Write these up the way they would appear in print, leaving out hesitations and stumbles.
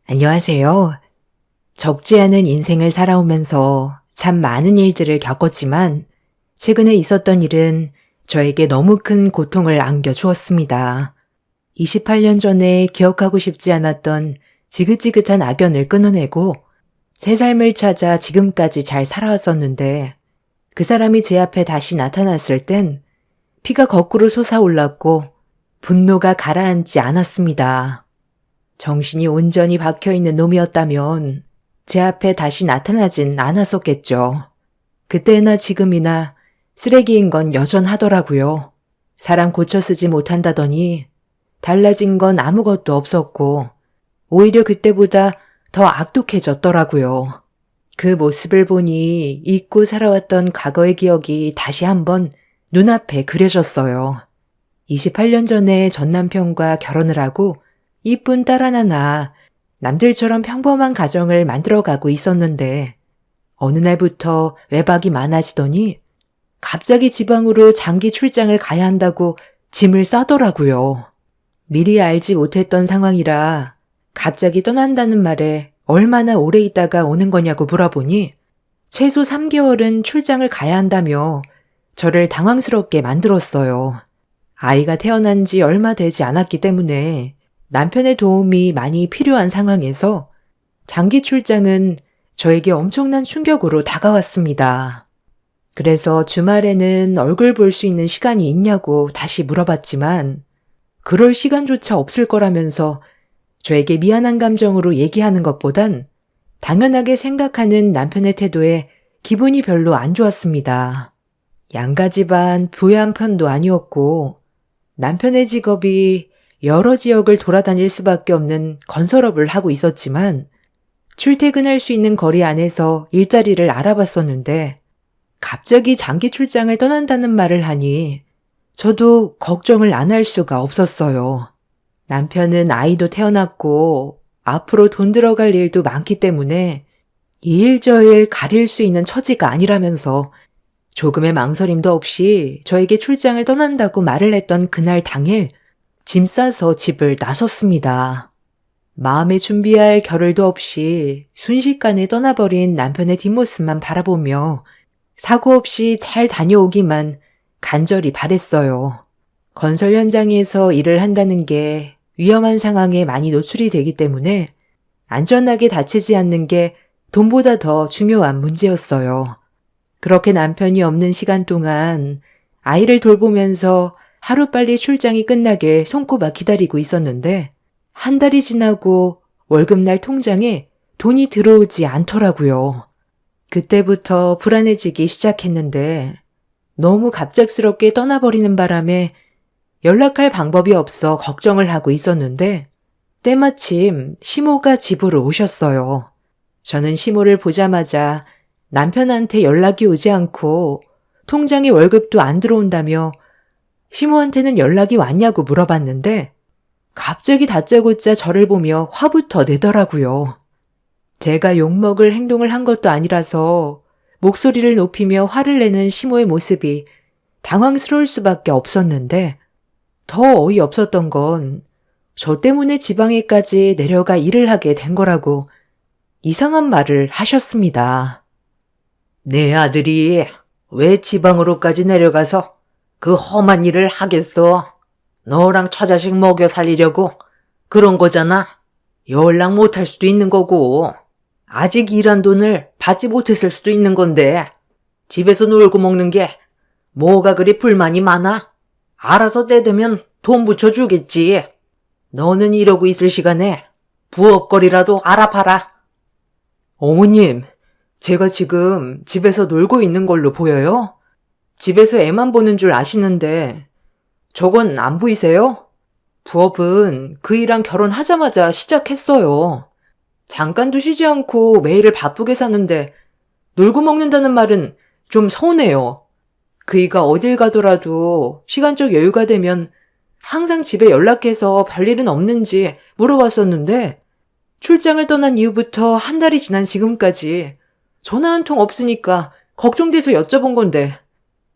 안녕하세요. 적지 않은 인생을 살아오면서 참 많은 일들을 겪었지만 최근에 있었던 일은 저에게 너무 큰 고통을 안겨주었습니다. 28년 전에 기억하고 싶지 않았던 지긋지긋한 악연을 끊어내고 새 삶을 찾아 지금까지 잘 살아왔었는데 그 사람이 제 앞에 다시 나타났을 땐 피가 거꾸로 솟아올랐고 분노가 가라앉지 않았습니다. 정신이 온전히 박혀있는 놈이었다면 제 앞에 다시 나타나진 않았었겠죠. 그때나 지금이나 쓰레기인 건 여전하더라고요. 사람 고쳐 쓰지 못한다더니 달라진 건 아무것도 없었고 오히려 그때보다 더 악독해졌더라고요. 그 모습을 보니 잊고 살아왔던 과거의 기억이 다시 한번 눈앞에 그려졌어요. 28년 전에 전 남편과 결혼을 하고 이쁜 딸 하나 낳아 남들처럼 평범한 가정을 만들어가고 있었는데 어느 날부터 외박이 많아지더니 갑자기 지방으로 장기 출장을 가야 한다고 짐을 싸더라고요. 미리 알지 못했던 상황이라 갑자기 떠난다는 말에 얼마나 오래 있다가 오는 거냐고 물어보니 최소 3개월은 출장을 가야 한다며 저를 당황스럽게 만들었어요. 아이가 태어난 지 얼마 되지 않았기 때문에 남편의 도움이 많이 필요한 상황에서 장기 출장은 저에게 엄청난 충격으로 다가왔습니다. 그래서 주말에는 얼굴 볼 수 있는 시간이 있냐고 다시 물어봤지만 그럴 시간조차 없을 거라면서 저에게 미안한 감정으로 얘기하는 것보단 당연하게 생각하는 남편의 태도에 기분이 별로 안 좋았습니다. 양가 집안 부유한 편도 아니었고 남편의 직업이 여러 지역을 돌아다닐 수밖에 없는 건설업을 하고 있었지만 출퇴근할 수 있는 거리 안에서 일자리를 알아봤었는데 갑자기 장기 출장을 떠난다는 말을 하니 저도 걱정을 안 할 수가 없었어요. 남편은 아이도 태어났고 앞으로 돈 들어갈 일도 많기 때문에 이 일 저 일 가릴 수 있는 처지가 아니라면서 조금의 망설임도 없이 저에게 출장을 떠난다고 말을 했던 그날 당일 짐 싸서 집을 나섰습니다. 마음에 준비할 겨를도 없이 순식간에 떠나버린 남편의 뒷모습만 바라보며 사고 없이 잘 다녀오기만 간절히 바랬어요. 건설 현장에서 일을 한다는 게 위험한 상황에 많이 노출이 되기 때문에 안전하게 다치지 않는 게 돈보다 더 중요한 문제였어요. 그렇게 남편이 없는 시간 동안 아이를 돌보면서 하루빨리 출장이 끝나길 손꼽아 기다리고 있었는데 한 달이 지나고 월급날 통장에 돈이 들어오지 않더라고요. 그때부터 불안해지기 시작했는데 너무 갑작스럽게 떠나버리는 바람에 연락할 방법이 없어 걱정을 하고 있었는데 때마침 시모가 집으로 오셨어요. 저는 시모를 보자마자 남편한테 연락이 오지 않고 통장에 월급도 안 들어온다며 시모한테는 연락이 왔냐고 물어봤는데 갑자기 다짜고짜 저를 보며 화부터 내더라고요. 제가 욕먹을 행동을 한 것도 아니라서 목소리를 높이며 화를 내는 시모의 모습이 당황스러울 수밖에 없었는데 더 어이없었던 건 저 때문에 지방에까지 내려가 일을 하게 된 거라고 이상한 말을 하셨습니다. 내 아들이 왜 지방으로까지 내려가서 그 험한 일을 하겠어? 너랑 처자식 먹여 살리려고 그런 거잖아. 연락 못할 수도 있는 거고 아직 일한 돈을 받지 못했을 수도 있는 건데 집에서 놀고 먹는 게 뭐가 그리 불만이 많아? 알아서 때 되면 돈 붙여주겠지. 너는 이러고 있을 시간에 부업거리라도 알아봐라. 어머님, 제가 지금 집에서 놀고 있는 걸로 보여요? 집에서 애만 보는 줄 아시는데 저건 안 보이세요? 부업은 그 일랑 결혼하자마자 시작했어요. 잠깐도 쉬지 않고 매일을 바쁘게 사는데 놀고 먹는다는 말은 좀 서운해요. 그이가 어딜 가더라도 시간적 여유가 되면 항상 집에 연락해서 별일은 없는지 물어봤었는데 출장을 떠난 이후부터 한 달이 지난 지금까지 전화 한 통 없으니까 걱정돼서 여쭤본 건데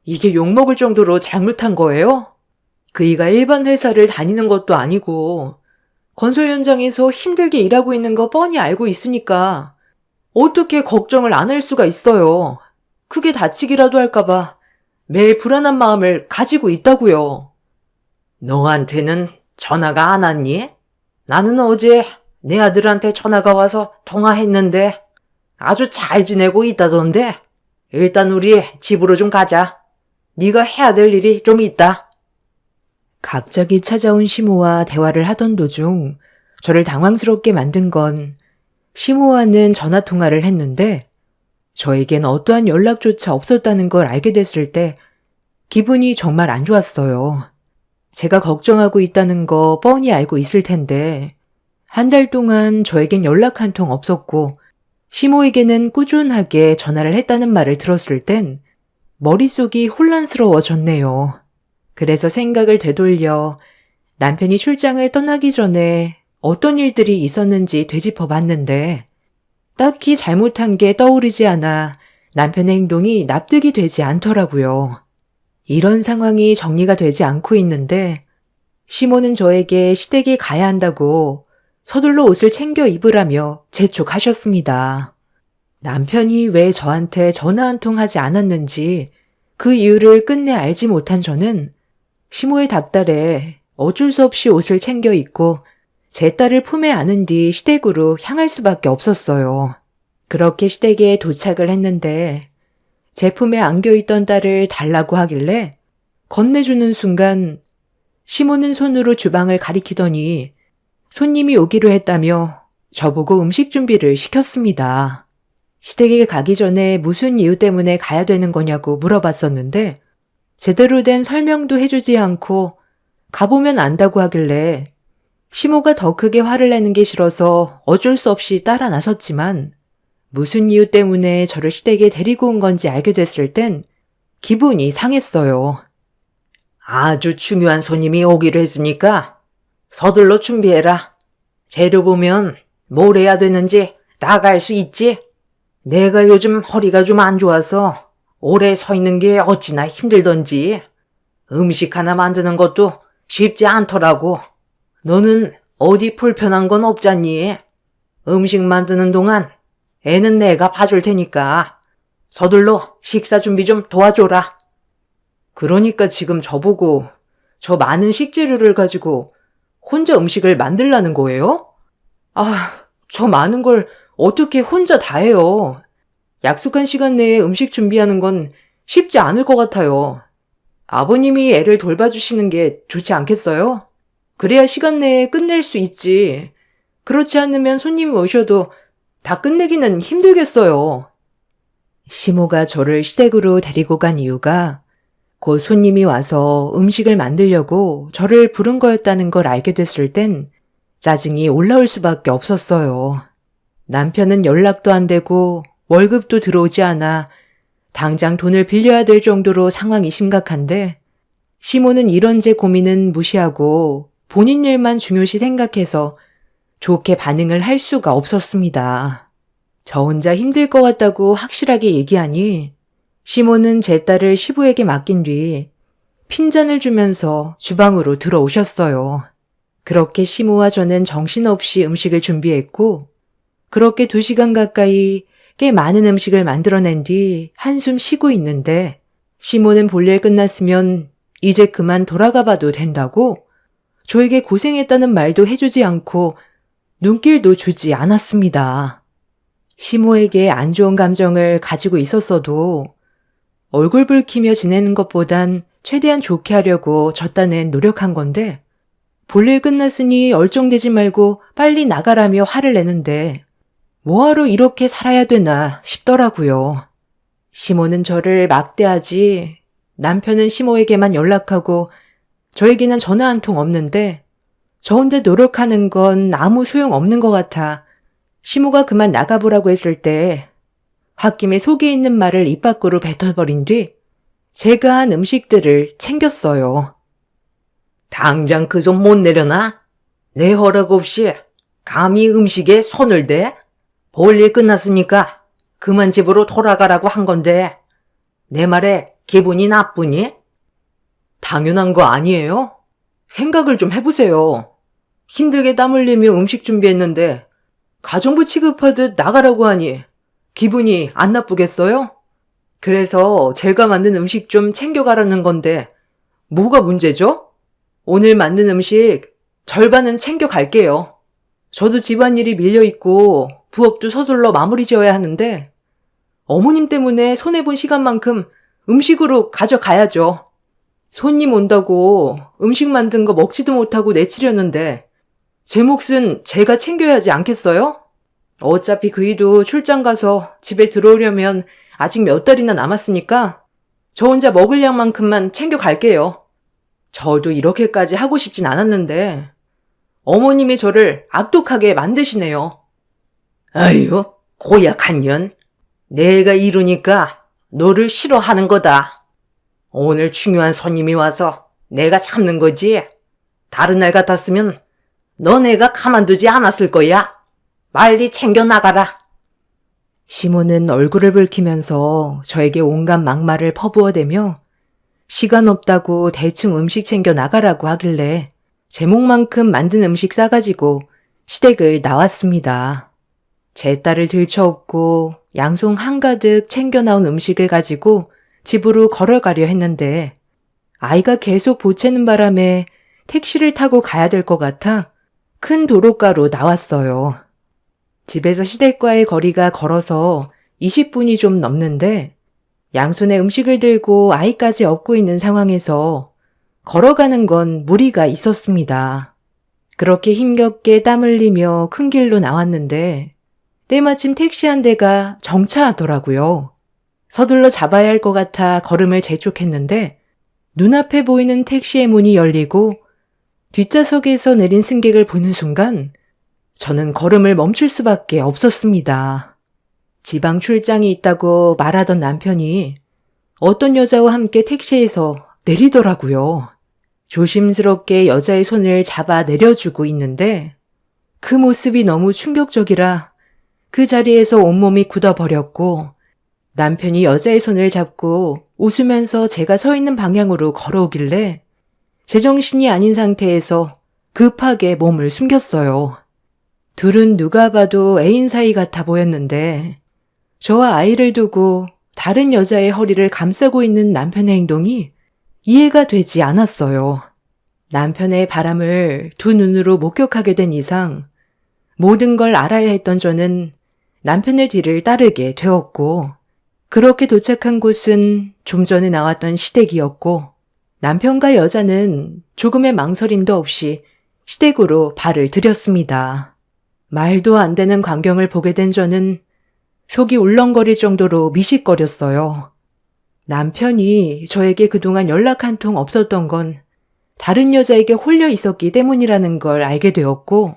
이게 욕먹을 정도로 잘못한 거예요? 그이가 일반 회사를 다니는 것도 아니고 건설 현장에서 힘들게 일하고 있는 거 뻔히 알고 있으니까 어떻게 걱정을 안 할 수가 있어요. 크게 다치기라도 할까봐 매일 불안한 마음을 가지고 있다고요. 너한테는 전화가 안 왔니? 나는 어제 내 아들한테 전화가 와서 통화했는데 아주 잘 지내고 있다던데. 일단 우리 집으로 좀 가자. 네가 해야 될 일이 좀 있다. 갑자기 찾아온 시모와 대화를 하던 도중 저를 당황스럽게 만든 건 시모와는 전화 통화를 했는데 저에겐 어떠한 연락조차 없었다는 걸 알게 됐을 때 기분이 정말 안 좋았어요. 제가 걱정하고 있다는 거 뻔히 알고 있을 텐데 한 달 동안 저에겐 연락 한 통 없었고 시모에게는 꾸준하게 전화를 했다는 말을 들었을 땐 머릿속이 혼란스러워졌네요. 그래서 생각을 되돌려 남편이 출장을 떠나기 전에 어떤 일들이 있었는지 되짚어 봤는데 딱히 잘못한 게 떠오르지 않아 남편의 행동이 납득이 되지 않더라고요. 이런 상황이 정리가 되지 않고 있는데 시모는 저에게 시댁에 가야 한다고 서둘러 옷을 챙겨 입으라며 재촉하셨습니다. 남편이 왜 저한테 전화 한 통 하지 않았는지 그 이유를 끝내 알지 못한 저는 시모의 닭달에 어쩔 수 없이 옷을 챙겨 입고 제 딸을 품에 안은 뒤 시댁으로 향할 수밖에 없었어요. 그렇게 시댁에 도착을 했는데 제 품에 안겨있던 딸을 달라고 하길래 건네주는 순간 시모는 손으로 주방을 가리키더니 손님이 오기로 했다며 저보고 음식 준비를 시켰습니다. 시댁에 가기 전에 무슨 이유 때문에 가야 되는 거냐고 물어봤었는데 제대로 된 설명도 해주지 않고 가보면 안다고 하길래 시모가 더 크게 화를 내는 게 싫어서 어쩔 수 없이 따라 나섰지만 무슨 이유 때문에 저를 시댁에 데리고 온 건지 알게 됐을 땐 기분이 상했어요. 아주 중요한 손님이 오기로 했으니까 서둘러 준비해라. 재료 보면 뭘 해야 되는지 나갈 수 있지? 내가 요즘 허리가 좀 안 좋아서 오래 서 있는 게 어찌나 힘들던지 음식 하나 만드는 것도 쉽지 않더라고. 너는 어디 불편한 건 없잖니? 음식 만드는 동안 애는 내가 봐줄 테니까 서둘러 식사 준비 좀 도와줘라. 그러니까 지금 저보고 저 많은 식재료를 가지고 혼자 음식을 만들라는 거예요? 저 많은 걸 어떻게 혼자 다 해요. 약속한 시간 내에 음식 준비하는 건 쉽지 않을 것 같아요. 아버님이 애를 돌봐주시는 게 좋지 않겠어요? 그래야 시간 내에 끝낼 수 있지. 그렇지 않으면 손님이 오셔도 다 끝내기는 힘들겠어요. 시모가 저를 시댁으로 데리고 간 이유가 곧 손님이 와서 음식을 만들려고 저를 부른 거였다는 걸 알게 됐을 땐 짜증이 올라올 수밖에 없었어요. 남편은 연락도 안 되고 월급도 들어오지 않아 당장 돈을 빌려야 될 정도로 상황이 심각한데 시모는 이런 제 고민은 무시하고 본인 일만 중요시 생각해서 좋게 반응을 할 수가 없었습니다. 저 혼자 힘들 것 같다고 확실하게 얘기하니 시모는 제 딸을 시부에게 맡긴 뒤 핀잔을 주면서 주방으로 들어오셨어요. 그렇게 시모와 저는 정신없이 음식을 준비했고 그렇게 2시간 가까이 꽤 많은 음식을 만들어낸 뒤 한숨 쉬고 있는데 시모는 볼일 끝났으면 이제 그만 돌아가 봐도 된다고 저에게 고생했다는 말도 해주지 않고 눈길도 주지 않았습니다. 시모에게 안 좋은 감정을 가지고 있었어도 얼굴 붉히며 지내는 것보단 최대한 좋게 하려고 저 딴엔 노력한 건데 볼일 끝났으니 얼쩡대지 말고 빨리 나가라며 화를 내는데 뭐하러 이렇게 살아야 되나 싶더라고요. 시모는 저를 막대하지 남편은 시모에게만 연락하고 저에게는 전화 한 통 없는데 저 혼자 노력하는 건 아무 소용 없는 것 같아 시모가 그만 나가보라고 했을 때 홧김에 속에 있는 말을 입 밖으로 뱉어버린 뒤 제가 한 음식들을 챙겼어요. 당장 그 손 못 내려놔? 내 허락 없이 감히 음식에 손을 대? 볼일 끝났으니까 그만 집으로 돌아가라고 한 건데 내 말에 기분이 나쁘니? 당연한 거 아니에요? 생각을 좀 해보세요. 힘들게 땀 흘리며 음식 준비했는데 가정부 취급하듯 나가라고 하니 기분이 안 나쁘겠어요? 그래서 제가 만든 음식 좀 챙겨가라는 건데 뭐가 문제죠? 오늘 만든 음식 절반은 챙겨갈게요. 저도 집안일이 밀려있고 부업도 서둘러 마무리 지어야 하는데 어머님 때문에 손해본 시간만큼 음식으로 가져가야죠. 손님 온다고 음식 만든 거 먹지도 못하고 내치려는데 제 몫은 제가 챙겨야 하지 않겠어요? 어차피 그이도 출장 가서 집에 들어오려면 아직 몇 달이나 남았으니까 저 혼자 먹을 양만큼만 챙겨갈게요. 저도 이렇게까지 하고 싶진 않았는데 어머님이 저를 악독하게 만드시네요. 아유, 고약한 년. 내가 이러니까 너를 싫어하는 거다. 오늘 중요한 손님이 와서 내가 참는 거지. 다른 날 같았으면 너네가 가만두지 않았을 거야. 빨리 챙겨 나가라. 시몬은 얼굴을 붉히면서 저에게 온갖 막말을 퍼부어대며 시간 없다고 대충 음식 챙겨 나가라고 하길래 제목만큼 만든 음식 싸가지고 시댁을 나왔습니다. 제 딸을 들쳐업고 양손 한가득 챙겨 나온 음식을 가지고 집으로 걸어가려 했는데 아이가 계속 보채는 바람에 택시를 타고 가야 될 것 같아 큰 도로가로 나왔어요. 집에서 시댁과의 거리가 걸어서 20분이 좀 넘는데 양손에 음식을 들고 아이까지 업고 있는 상황에서 걸어가는 건 무리가 있었습니다. 그렇게 힘겹게 땀 흘리며 큰 길로 나왔는데 때마침 택시 한 대가 정차하더라고요. 서둘러 잡아야 할 것 같아 걸음을 재촉했는데 눈앞에 보이는 택시의 문이 열리고 뒷좌석에서 내린 승객을 보는 순간 저는 걸음을 멈출 수밖에 없었습니다. 지방 출장이 있다고 말하던 남편이 어떤 여자와 함께 택시에서 내리더라고요. 조심스럽게 여자의 손을 잡아 내려주고 있는데 그 모습이 너무 충격적이라 그 자리에서 온몸이 굳어버렸고 남편이 여자의 손을 잡고 웃으면서 제가 서 있는 방향으로 걸어오길래 제정신이 아닌 상태에서 급하게 몸을 숨겼어요. 둘은 누가 봐도 애인 사이 같아 보였는데 저와 아이를 두고 다른 여자의 허리를 감싸고 있는 남편의 행동이 이해가 되지 않았어요. 남편의 바람을 두 눈으로 목격하게 된 이상 모든 걸 알아야 했던 저는 남편의 뒤를 따르게 되었고 그렇게 도착한 곳은 좀 전에 나왔던 시댁이었고 남편과 여자는 조금의 망설임도 없이 시댁으로 발을 들였습니다. 말도 안 되는 광경을 보게 된 저는 속이 울렁거릴 정도로 미식거렸어요. 남편이 저에게 그동안 연락 한 통 없었던 건 다른 여자에게 홀려 있었기 때문이라는 걸 알게 되었고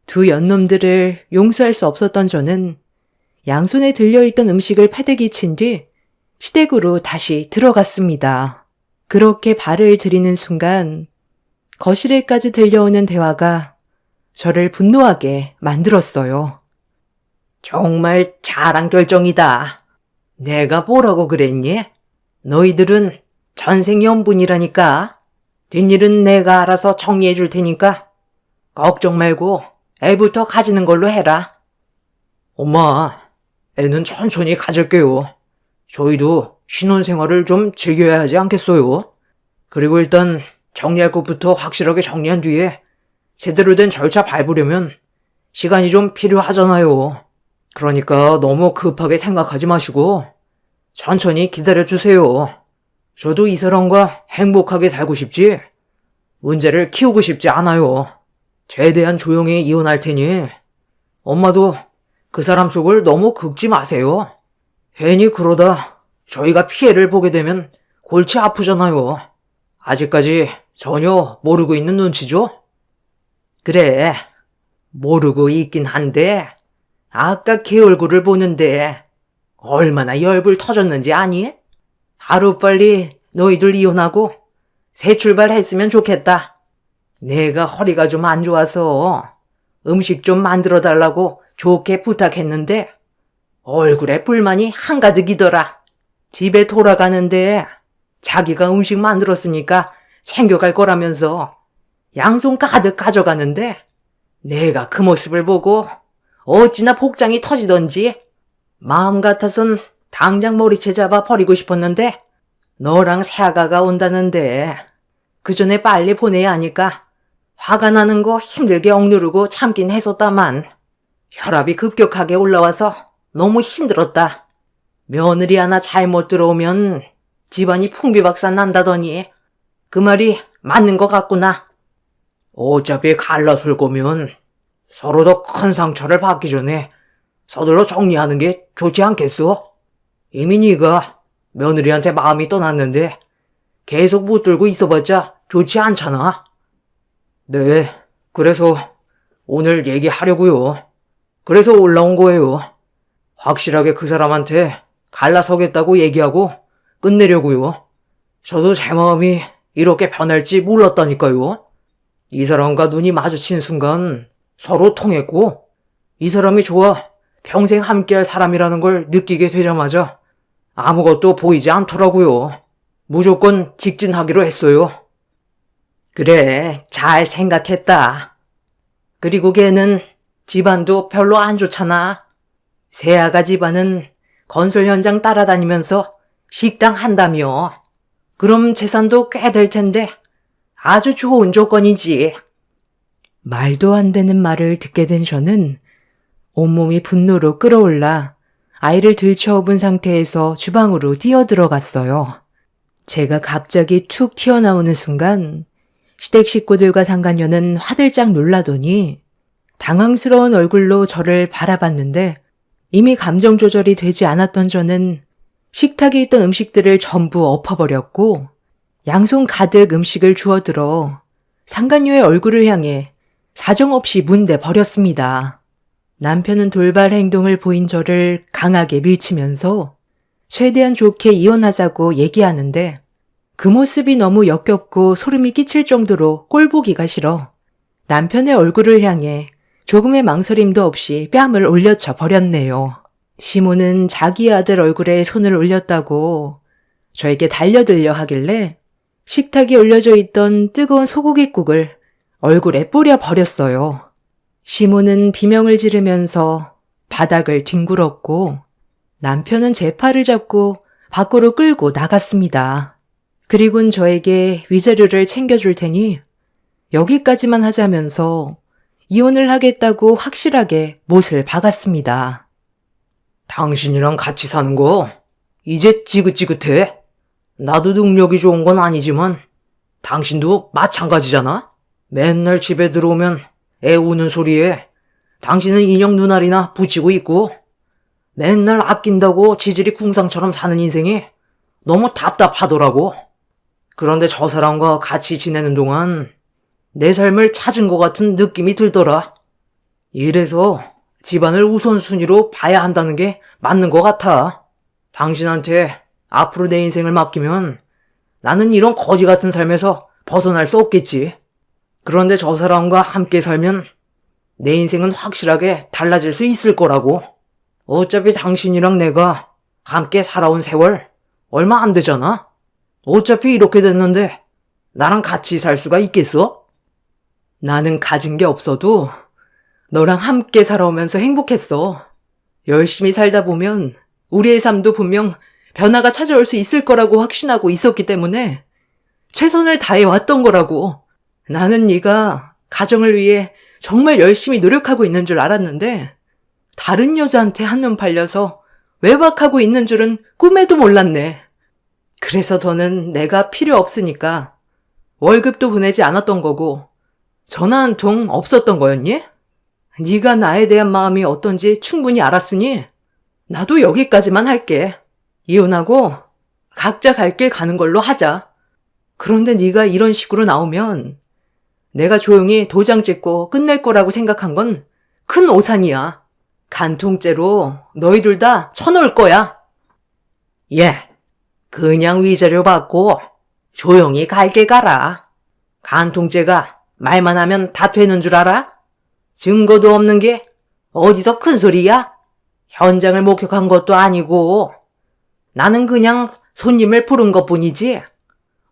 두 연놈들을 용서할 수 없었던 저는 양손에 들려있던 음식을 패대기 친 뒤 시댁으로 다시 들어갔습니다. 그렇게 발을 들이는 순간 거실에까지 들려오는 대화가 저를 분노하게 만들었어요. 정말 잘한 결정이다. 내가 뭐라고 그랬니? 너희들은 전생연분이라니까. 뒷일은 내가 알아서 정리해 줄 테니까 걱정 말고 애부터 가지는 걸로 해라. 엄마, 애는 천천히 가질게요. 저희도 신혼생활을 좀 즐겨야 하지 않겠어요? 그리고 일단 정리할 것부터 확실하게 정리한 뒤에 제대로 된 절차 밟으려면 시간이 좀 필요하잖아요. 그러니까 너무 급하게 생각하지 마시고 천천히 기다려주세요. 저도 이 사람과 행복하게 살고 싶지 문제를 키우고 싶지 않아요. 최대한 조용히 이혼할 테니 엄마도 그 사람 속을 너무 긁지 마세요. 괜히 그러다 저희가 피해를 보게 되면 골치 아프잖아요. 아직까지 전혀 모르고 있는 눈치죠? 그래, 모르고 있긴 한데 아까 걔 얼굴을 보는데 얼마나 열불 터졌는지 아니? 하루빨리 너희들 이혼하고 새 출발했으면 좋겠다. 내가 허리가 좀 안 좋아서 음식 좀 만들어 달라고 좋게 부탁했는데 얼굴에 불만이 한가득이더라. 집에 돌아가는데 자기가 음식 만들었으니까 챙겨갈 거라면서 양손 가득 가져가는데 내가 그 모습을 보고 어찌나 복장이 터지던지 마음 같아선 당장 머리채 잡아 버리고 싶었는데 너랑 새아가가 온다는데 그 전에 빨리 보내야 하니까 화가 나는 거 힘들게 억누르고 참긴 했었다만 혈압이 급격하게 올라와서 너무 힘들었다. 며느리 하나 잘못 들어오면 집안이 풍비박산 난다더니 그 말이 맞는 것 같구나. 어차피 갈라설 거면 서로 더 큰 상처를 받기 전에 서둘러 정리하는 게 좋지 않겠소? 이미 네가 며느리한테 마음이 떠났는데 계속 붙들고 있어봤자 좋지 않잖아. 네, 그래서 오늘 얘기하려고요. 그래서 올라온 거예요. 확실하게 그 사람한테 갈라서겠다고 얘기하고 끝내려고요. 저도 제 마음이 이렇게 변할지 몰랐다니까요. 이 사람과 눈이 마주친 순간 서로 통했고 이 사람이 좋아 평생 함께할 사람이라는 걸 느끼게 되자마자 아무것도 보이지 않더라고요. 무조건 직진하기로 했어요. 그래, 잘 생각했다. 그리고 걔는 집안도 별로 안 좋잖아. 새아가 집안은 건설 현장 따라다니면서 식당 한다며. 그럼 재산도 꽤 될 텐데 아주 좋은 조건이지. 말도 안 되는 말을 듣게 된 저는 온몸이 분노로 끓어올라 아이를 들쳐업은 상태에서 주방으로 뛰어들어갔어요. 제가 갑자기 툭 튀어나오는 순간 시댁 식구들과 상간녀는 화들짝 놀라더니 당황스러운 얼굴로 저를 바라봤는데 이미 감정 조절이 되지 않았던 저는 식탁에 있던 음식들을 전부 엎어버렸고 양손 가득 음식을 주워들어 상간녀의 얼굴을 향해 사정없이 문대 버렸습니다. 남편은 돌발 행동을 보인 저를 강하게 밀치면서 최대한 좋게 이혼하자고 얘기하는데 그 모습이 너무 역겹고 소름이 끼칠 정도로 꼴보기가 싫어 남편의 얼굴을 향해 조금의 망설임도 없이 뺨을 올려쳐 버렸네요. 시모는 자기 아들 얼굴에 손을 올렸다고 저에게 달려들려 하길래 식탁에 올려져 있던 뜨거운 소고기국을 얼굴에 뿌려 버렸어요. 시모는 비명을 지르면서 바닥을 뒹굴었고 남편은 제 팔을 잡고 밖으로 끌고 나갔습니다. 그리곤 저에게 위자료를 챙겨줄 테니 여기까지만 하자면서 이혼을 하겠다고 확실하게 못을 박았습니다. 당신이랑 같이 사는 거 이제 지긋지긋해. 나도 능력이 좋은 건 아니지만 당신도 마찬가지잖아. 맨날 집에 들어오면 애 우는 소리에 당신은 인형 눈알이나 붙이고 있고 맨날 아낀다고 지질이 궁상처럼 사는 인생이 너무 답답하더라고. 그런데 저 사람과 같이 지내는 동안 내 삶을 찾은 것 같은 느낌이 들더라. 이래서 집안을 우선순위로 봐야 한다는 게 맞는 것 같아. 당신한테 앞으로 내 인생을 맡기면 나는 이런 거지 같은 삶에서 벗어날 수 없겠지. 그런데 저 사람과 함께 살면 내 인생은 확실하게 달라질 수 있을 거라고. 어차피 당신이랑 내가 함께 살아온 세월 얼마 안 되잖아. 어차피 이렇게 됐는데 나랑 같이 살 수가 있겠어? 나는 가진 게 없어도 너랑 함께 살아오면서 행복했어. 열심히 살다 보면 우리의 삶도 분명 변화가 찾아올 수 있을 거라고 확신하고 있었기 때문에 최선을 다해 왔던 거라고. 나는 네가 가정을 위해 정말 열심히 노력하고 있는 줄 알았는데 다른 여자한테 한눈 팔려서 외박하고 있는 줄은 꿈에도 몰랐네. 그래서 더는 내가 필요 없으니까 월급도 보내지 않았던 거고 전화 한 통 없었던 거였니? 네가 나에 대한 마음이 어떤지 충분히 알았으니 나도 여기까지만 할게. 이혼하고 각자 갈 길 가는 걸로 하자. 그런데 네가 이런 식으로 나오면 내가 조용히 도장 찍고 끝낼 거라고 생각한 건 큰 오산이야. 간통죄로 너희 둘 다 쳐넣을 거야. 예, 그냥 위자료 받고 조용히 갈게 가라. 간통죄가 말만 하면 다 되는 줄 알아? 증거도 없는 게 어디서 큰 소리야? 현장을 목격한 것도 아니고 나는 그냥 손님을 부른 것뿐이지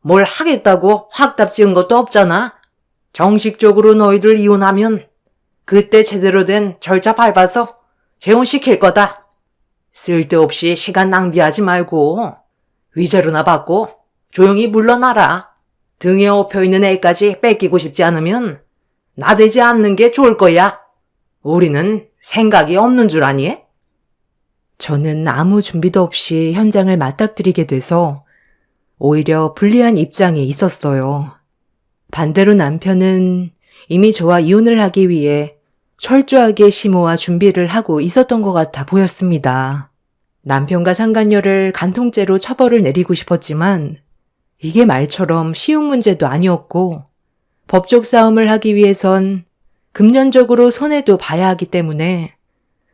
뭘 하겠다고 확답 지은 것도 없잖아. 정식적으로 너희들 이혼하면 그때 제대로 된 절차 밟아서 재혼시킬 거다. 쓸데없이 시간 낭비하지 말고 위자료나 받고 조용히 물러나라. 등에 업혀있는 애까지 뺏기고 싶지 않으면 나대지 않는 게 좋을 거야. 우리는 생각이 없는 줄 아니? 저는 아무 준비도 없이 현장을 맞닥뜨리게 돼서 오히려 불리한 입장에 있었어요. 반대로 남편은 이미 저와 이혼을 하기 위해 철저하게 심호와 준비를 하고 있었던 것 같아 보였습니다. 남편과 상간녀를 간통죄로 처벌을 내리고 싶었지만 이게 말처럼 쉬운 문제도 아니었고 법적 싸움을 하기 위해선 금전적으로 손해도 봐야 하기 때문에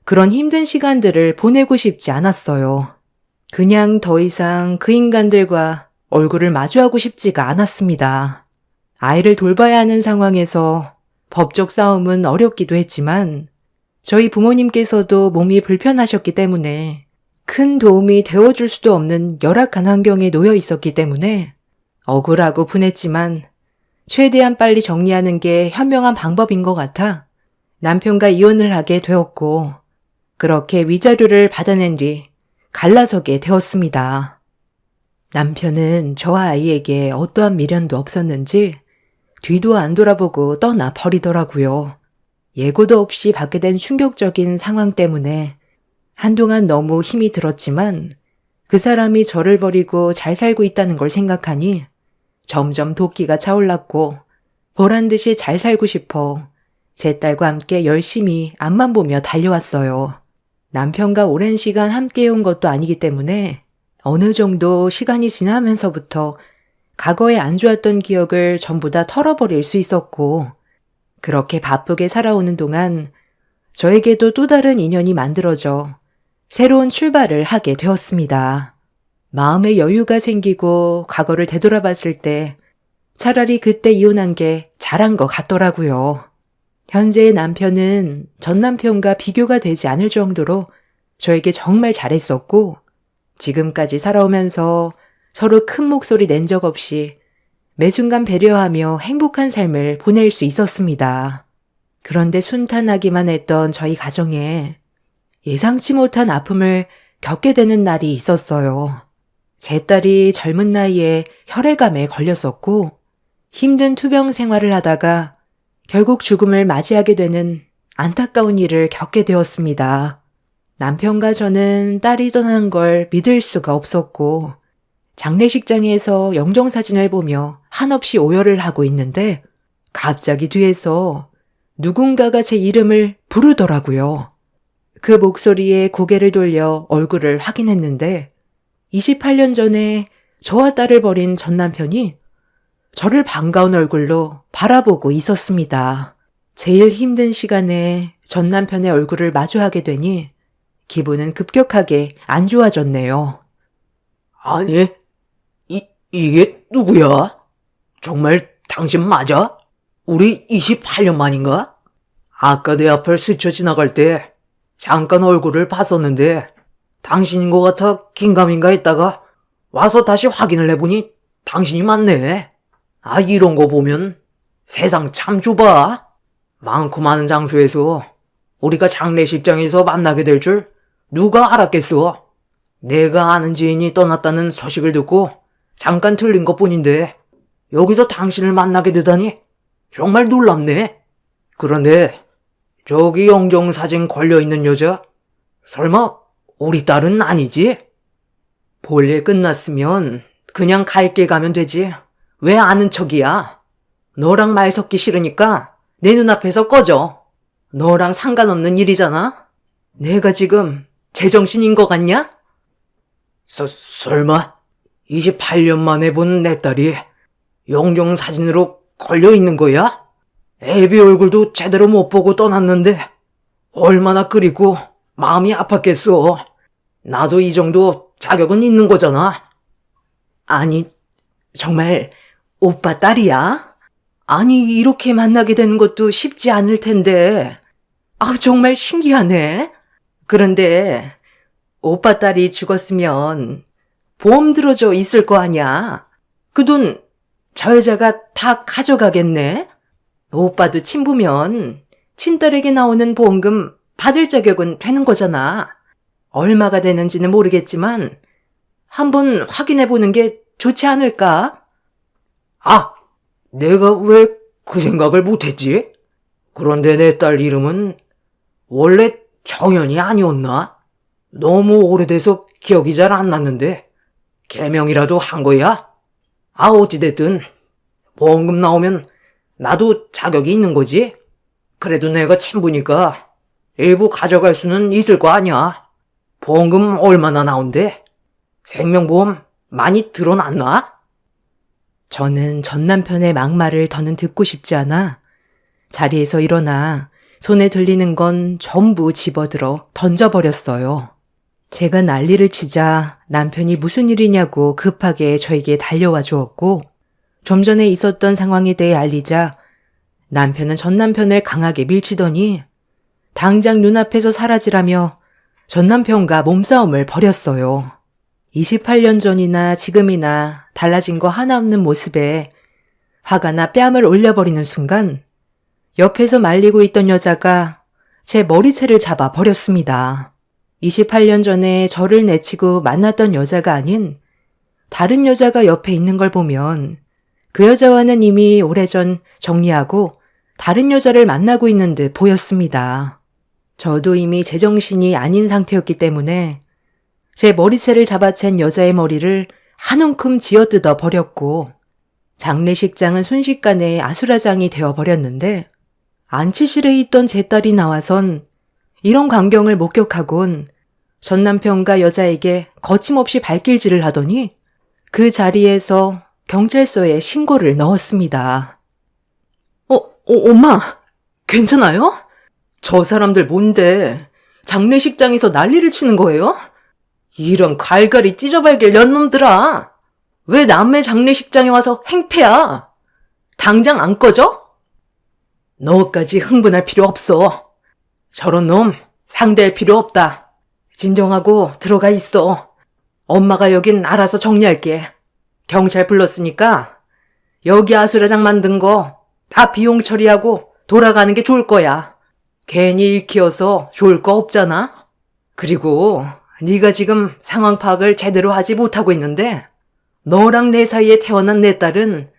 그런 힘든 시간들을 보내고 싶지 않았어요. 그냥 더 이상 그 인간들과 얼굴을 마주하고 싶지가 않았습니다. 아이를 돌봐야 하는 상황에서 법적 싸움은 어렵기도 했지만 저희 부모님께서도 몸이 불편하셨기 때문에 큰 도움이 되어줄 수도 없는 열악한 환경에 놓여 있었기 때문에 억울하고 분했지만 최대한 빨리 정리하는 게 현명한 방법인 것 같아 남편과 이혼을 하게 되었고 그렇게 위자료를 받아낸 뒤 갈라서게 되었습니다. 남편은 저와 아이에게 어떠한 미련도 없었는지 뒤도 안 돌아보고 떠나 버리더라고요. 예고도 없이 받게 된 충격적인 상황 때문에 한동안 너무 힘이 들었지만 그 사람이 저를 버리고 잘 살고 있다는 걸 생각하니 점점 도끼가 차올랐고 보란 듯이 잘 살고 싶어 제 딸과 함께 열심히 앞만 보며 달려왔어요. 남편과 오랜 시간 함께 온 것도 아니기 때문에 어느 정도 시간이 지나면서부터 과거에 안 좋았던 기억을 전부 다 털어버릴 수 있었고 그렇게 바쁘게 살아오는 동안 저에게도 또 다른 인연이 만들어져 새로운 출발을 하게 되었습니다. 마음의 여유가 생기고 과거를 되돌아봤을 때 차라리 그때 이혼한 게 잘한 것 같더라고요. 현재의 남편은 전 남편과 비교가 되지 않을 정도로 저에게 정말 잘했었고 지금까지 살아오면서 서로 큰 목소리 낸 적 없이 매 순간 배려하며 행복한 삶을 보낼 수 있었습니다. 그런데 순탄하기만 했던 저희 가정에 예상치 못한 아픔을 겪게 되는 날이 있었어요. 제 딸이 젊은 나이에 혈액암에 걸렸었고 힘든 투병 생활을 하다가 결국 죽음을 맞이하게 되는 안타까운 일을 겪게 되었습니다. 남편과 저는 딸이 떠나는 걸 믿을 수가 없었고 장례식장에서 영정사진을 보며 한없이 오열을 하고 있는데 갑자기 뒤에서 누군가가 제 이름을 부르더라고요. 그 목소리에 고개를 돌려 얼굴을 확인했는데 28년 전에 저와 딸을 버린 전 남편이 저를 반가운 얼굴로 바라보고 있었습니다. 제일 힘든 시간에 전 남편의 얼굴을 마주하게 되니 기분은 급격하게 안 좋아졌네요. 아니, 이게 누구야? 정말 당신 맞아? 우리 28년 만인가? 아까 내 앞을 스쳐 지나갈 때 잠깐 얼굴을 봤었는데 당신인 것 같아 긴가민가 했다가 와서 다시 확인을 해보니 당신이 맞네. 아, 이런 거 보면 세상 참 좁아. 많고 많은 장소에서 우리가 장례식장에서 만나게 될 줄 누가 알았겠어. 내가 아는 지인이 떠났다는 소식을 듣고 잠깐 들린 것뿐인데 여기서 당신을 만나게 되다니 정말 놀랍네. 그런데 저기 영정사진 걸려있는 여자 설마 우리 딸은 아니지? 볼일 끝났으면 그냥 갈 길 가면 되지. 왜 아는 척이야? 너랑 말 섞기 싫으니까 내 눈앞에서 꺼져. 너랑 상관없는 일이잖아? 내가 지금 제정신인 것 같냐? 설마 28년 만에 본 내 딸이 영정사진으로 걸려있는 거야? 애비 얼굴도 제대로 못 보고 떠났는데 얼마나 끓이고 마음이 아팠겠어. 나도 이 정도 자격은 있는 거잖아. 아니, 정말 오빠 딸이야? 아니, 이렇게 만나게 되는 것도 쉽지 않을 텐데. 아, 정말 신기하네. 그런데 오빠 딸이 죽었으면 보험 들어줘 있을 거 아니야. 그 돈 저 여자가 다 가져가겠네? 오빠도 친부면 친딸에게 나오는 보험금 받을 자격은 되는 거잖아. 얼마가 되는지는 모르겠지만 한번 확인해 보는 게 좋지 않을까? 아, 내가 왜 그 생각을 못했지? 그런데 내 딸 이름은 원래 정연이 아니었나? 너무 오래돼서 기억이 잘 안 났는데 개명이라도 한 거야? 아, 어찌됐든 보험금 나오면 나도 자격이 있는 거지? 그래도 내가 친부니까 일부 가져갈 수는 있을 거 아니야. 보험금 얼마나 나온대? 생명보험 많이 들어놨나? 저는 전 남편의 막말을 더는 듣고 싶지 않아 자리에서 일어나 손에 들리는 건 전부 집어들어 던져버렸어요. 제가 난리를 치자 남편이 무슨 일이냐고 급하게 저에게 달려와 주었고 좀 전에 있었던 상황에 대해 알리자 남편은 전 남편을 강하게 밀치더니 당장 눈앞에서 사라지라며 전 남편과 몸싸움을 벌였어요. 28년 전이나 지금이나 달라진 거 하나 없는 모습에 화가 나 뺨을 올려버리는 순간 옆에서 말리고 있던 여자가 제 머리채를 잡아 버렸습니다. 28년 전에 저를 내치고 만났던 여자가 아닌 다른 여자가 옆에 있는 걸 보면 그 여자와는 이미 오래전 정리하고 다른 여자를 만나고 있는 듯 보였습니다. 저도 이미 제정신이 아닌 상태였기 때문에 제 머리채를 잡아챈 여자의 머리를 한 움큼 쥐어뜯어 버렸고 장례식장은 순식간에 아수라장이 되어버렸는데 안치실에 있던 제 딸이 나와선 이런 광경을 목격하곤 전 남편과 여자에게 거침없이 발길질을 하더니 그 자리에서 경찰서에 신고를 넣었습니다. 엄마, 괜찮아요? 저 사람들 뭔데 장례식장에서 난리를 치는 거예요? 이런 갈갈이 찢어발길 년놈들아. 왜 남의 장례식장에 와서 행패야? 당장 안 꺼져? 너까지 흥분할 필요 없어. 저런 놈 상대할 필요 없다. 진정하고 들어가 있어. 엄마가 여긴 알아서 정리할게. 경찰 불렀으니까 여기 아수라장 만든 거 다 비용 처리하고 돌아가는 게 좋을 거야. 괜히 일 키워서 좋을 거 없잖아. 그리고 네가 지금 상황 파악을 제대로 하지 못하고 있는데 너랑 내 사이에 태어난 내 딸은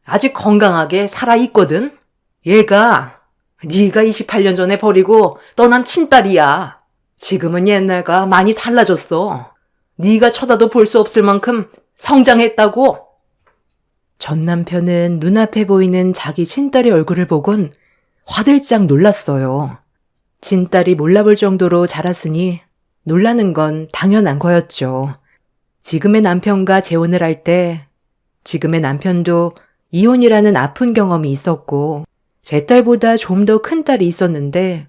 아직 건강하게 살아있거든. 얘가 네가 28년 전에 버리고 떠난 친딸이야. 지금은 옛날과 많이 달라졌어. 네가 쳐다도 볼 수 없을 만큼 성장했다고. 전 남편은 눈앞에 보이는 자기 친딸의 얼굴을 보곤 화들짝 놀랐어요. 친딸이 몰라볼 정도로 자랐으니 놀라는 건 당연한 거였죠. 지금의 남편과 재혼을 할 때 지금의 남편도 이혼이라는 아픈 경험이 있었고 제 딸보다 좀 더 큰 딸이 있었는데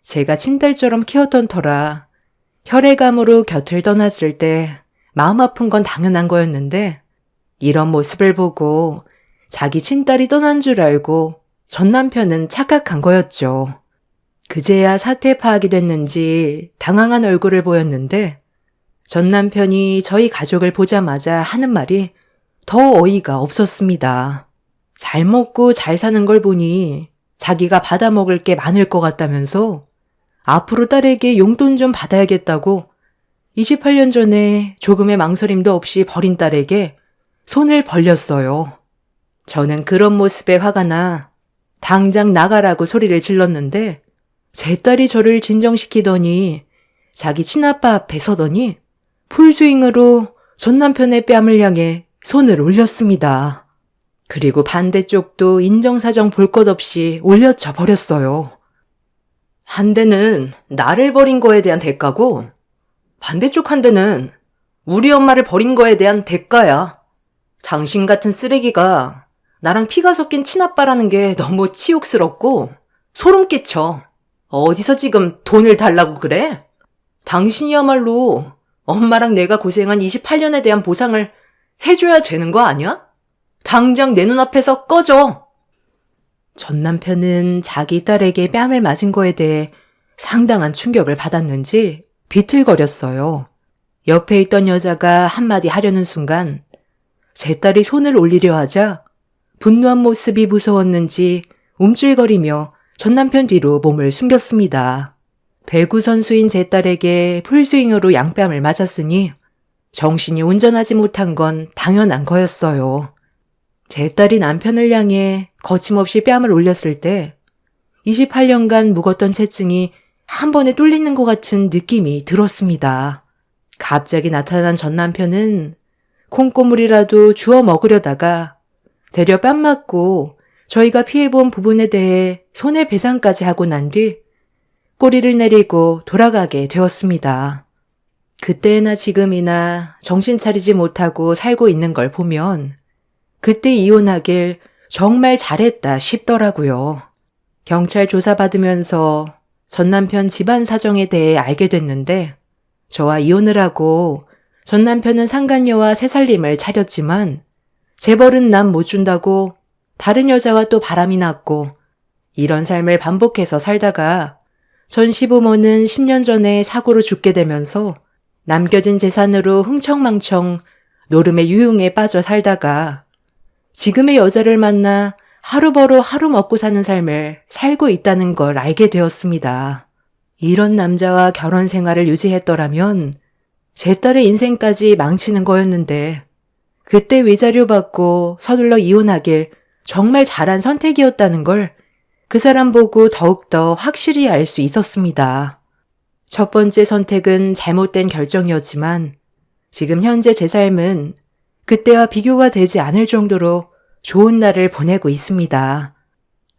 제가 친딸처럼 키웠던 터라 혈액암으로 곁을 떠났을 때 마음 아픈 건 당연한 거였는데 이런 모습을 보고 자기 친딸이 떠난 줄 알고 전 남편은 착각한 거였죠. 그제야 사태 파악이 됐는지 당황한 얼굴을 보였는데 전 남편이 저희 가족을 보자마자 하는 말이 더 어이가 없었습니다. 잘 먹고 잘 사는 걸 보니 자기가 받아먹을 게 많을 것 같다면서 앞으로 딸에게 용돈 좀 받아야겠다고 28년 전에 조금의 망설임도 없이 버린 딸에게 손을 벌렸어요. 저는 그런 모습에 화가 나 당장 나가라고 소리를 질렀는데 제 딸이 저를 진정시키더니 자기 친아빠 앞에 서더니 풀스윙으로 전 남편의 뺨을 향해 손을 올렸습니다. 그리고 반대쪽도 인정사정 볼 것 없이 올려쳐 버렸어요. 한 대는 나를 버린 거에 대한 대가고 반대쪽 한 대는 우리 엄마를 버린 거에 대한 대가야. 당신 같은 쓰레기가 나랑 피가 섞인 친아빠라는 게 너무 치욕스럽고 소름 끼쳐. 어디서 지금 돈을 달라고 그래? 당신이야말로 엄마랑 내가 고생한 28년에 대한 보상을 해줘야 되는 거 아니야? 당장 내 눈앞에서 꺼져. 전 남편은 자기 딸에게 뺨을 맞은 거에 대해 상당한 충격을 받았는지 비틀거렸어요. 옆에 있던 여자가 한마디 하려는 순간 제 딸이 손을 올리려 하자 분노한 모습이 무서웠는지 움찔거리며 전 남편 뒤로 몸을 숨겼습니다. 배구 선수인 제 딸에게 풀스윙으로 양뺨을 맞았으니 정신이 온전하지 못한 건 당연한 거였어요. 제 딸이 남편을 향해 거침없이 뺨을 올렸을 때 28년간 묵었던 채증이 한 번에 뚫리는 것 같은 느낌이 들었습니다. 갑자기 나타난 전 남편은 콩고물이라도 주워 먹으려다가 되려 뺨 맞고 저희가 피해본 부분에 대해 손해배상까지 하고 난 뒤 꼬리를 내리고 돌아가게 되었습니다. 그때나 지금이나 정신 차리지 못하고 살고 있는 걸 보면 그때 이혼하길 정말 잘했다 싶더라고요. 경찰 조사받으면서 전 남편 집안 사정에 대해 알게 됐는데 저와 이혼을 하고 전 남편은 상간녀와 새살림을 차렸지만 재벌은 남 못 준다고 다른 여자와 또 바람이 났고 이런 삶을 반복해서 살다가 전 시부모는 10년 전에 사고로 죽게 되면서 남겨진 재산으로 흥청망청 노름의 유흥에 빠져 살다가 지금의 여자를 만나 하루 벌어 하루 먹고 사는 삶을 살고 있다는 걸 알게 되었습니다. 이런 남자와 결혼 생활을 유지했더라면 제 딸의 인생까지 망치는 거였는데 그때 위자료 받고 서둘러 이혼하길 정말 잘한 선택이었다는 걸 그 사람 보고 더욱더 확실히 알 수 있었습니다. 첫 번째 선택은 잘못된 결정이었지만 지금 현재 제 삶은 그때와 비교가 되지 않을 정도로 좋은 날을 보내고 있습니다.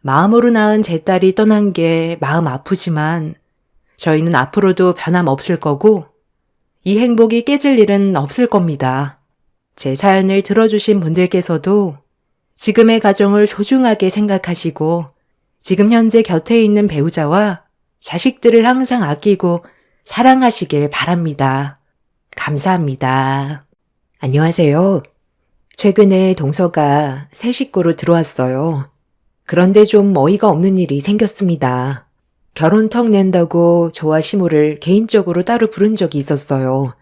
마음으로 낳은 제 딸이 떠난 게 마음 아프지만 저희는 앞으로도 변함없을 거고 이 행복이 깨질 일은 없을 겁니다. 제 사연을 들어주신 분들께서도 지금의 가정을 소중하게 생각하시고 지금 현재 곁에 있는 배우자와 자식들을 항상 아끼고 사랑하시길 바랍니다. 감사합니다. 안녕하세요. 최근에 동서가 새 식구로 들어왔어요. 그런데 좀 어이가 없는 일이 생겼습니다. 결혼 턱 낸다고 저와 시모를 개인적으로 따로 부른 적이 있었어요.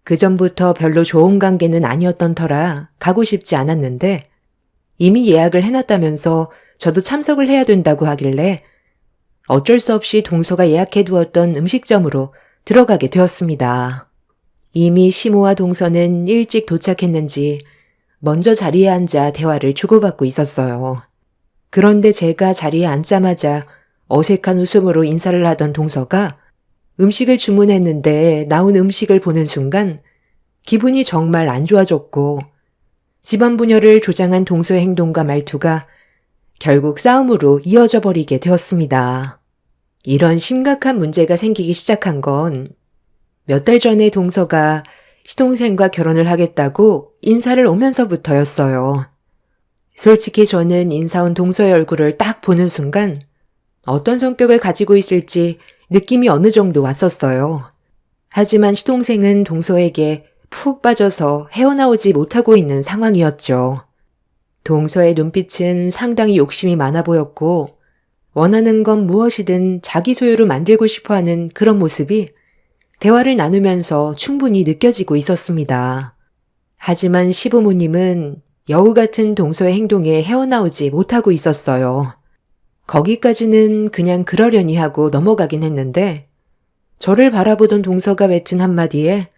그전부터 별로 좋은 관계는 아니었던 터라 가고 싶지 않았는데 이미 예약을 해놨다면서 저도 참석을 해야 된다고 하길래 어쩔 수 없이 동서가 예약해두었던 음식점으로 들어가게 되었습니다. 이미 시모와 동서는 일찍 도착했는지 먼저 자리에 앉아 대화를 주고받고 있었어요. 그런데 제가 자리에 앉자마자 어색한 웃음으로 인사를 하던 동서가 음식을 주문했는데 나온 음식을 보는 순간 기분이 정말 안 좋아졌고 집안 분열을 조장한 동서의 행동과 말투가 결국 싸움으로 이어져 버리게 되었습니다. 이런 심각한 문제가 생기기 시작한 건 몇 달 전에 동서가 시동생과 결혼을 하겠다고 인사를 오면서부터였어요. 솔직히 저는 인사 온 동서의 얼굴을 딱 보는 순간 어떤 성격을 가지고 있을지 느낌이 어느 정도 왔었어요. 하지만 시동생은 동서에게 푹 빠져서 헤어나오지 못하고 있는 상황이었죠. 동서의 눈빛은 상당히 욕심이 많아 보였고 원하는 건 무엇이든 자기 소유로 만들고 싶어하는 그런 모습이 대화를 나누면서 충분히 느껴지고 있었습니다. 하지만 시부모님은 여우 같은 동서의 행동에 헤어나오지 못하고 있었어요. 거기까지는 그냥 그러려니 하고 넘어가긴 했는데 저를 바라보던 동서가 뱉은 한마디에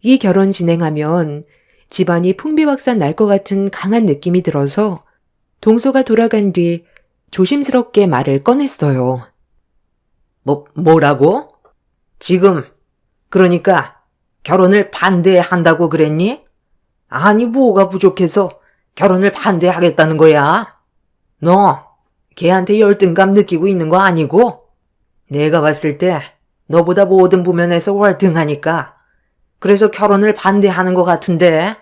이 결혼 진행하면 집안이 풍비박산 날 것 같은 강한 느낌이 들어서 동서가 돌아간 뒤 조심스럽게 말을 꺼냈어요. 뭐라고? 지금 그러니까 결혼을 반대한다고 그랬니? 아니 뭐가 부족해서 결혼을 반대하겠다는 거야? 너 걔한테 열등감 느끼고 있는 거 아니고? 내가 봤을 때 너보다 모든 부면에서 월등하니까 그래서 결혼을 반대하는 것 같은데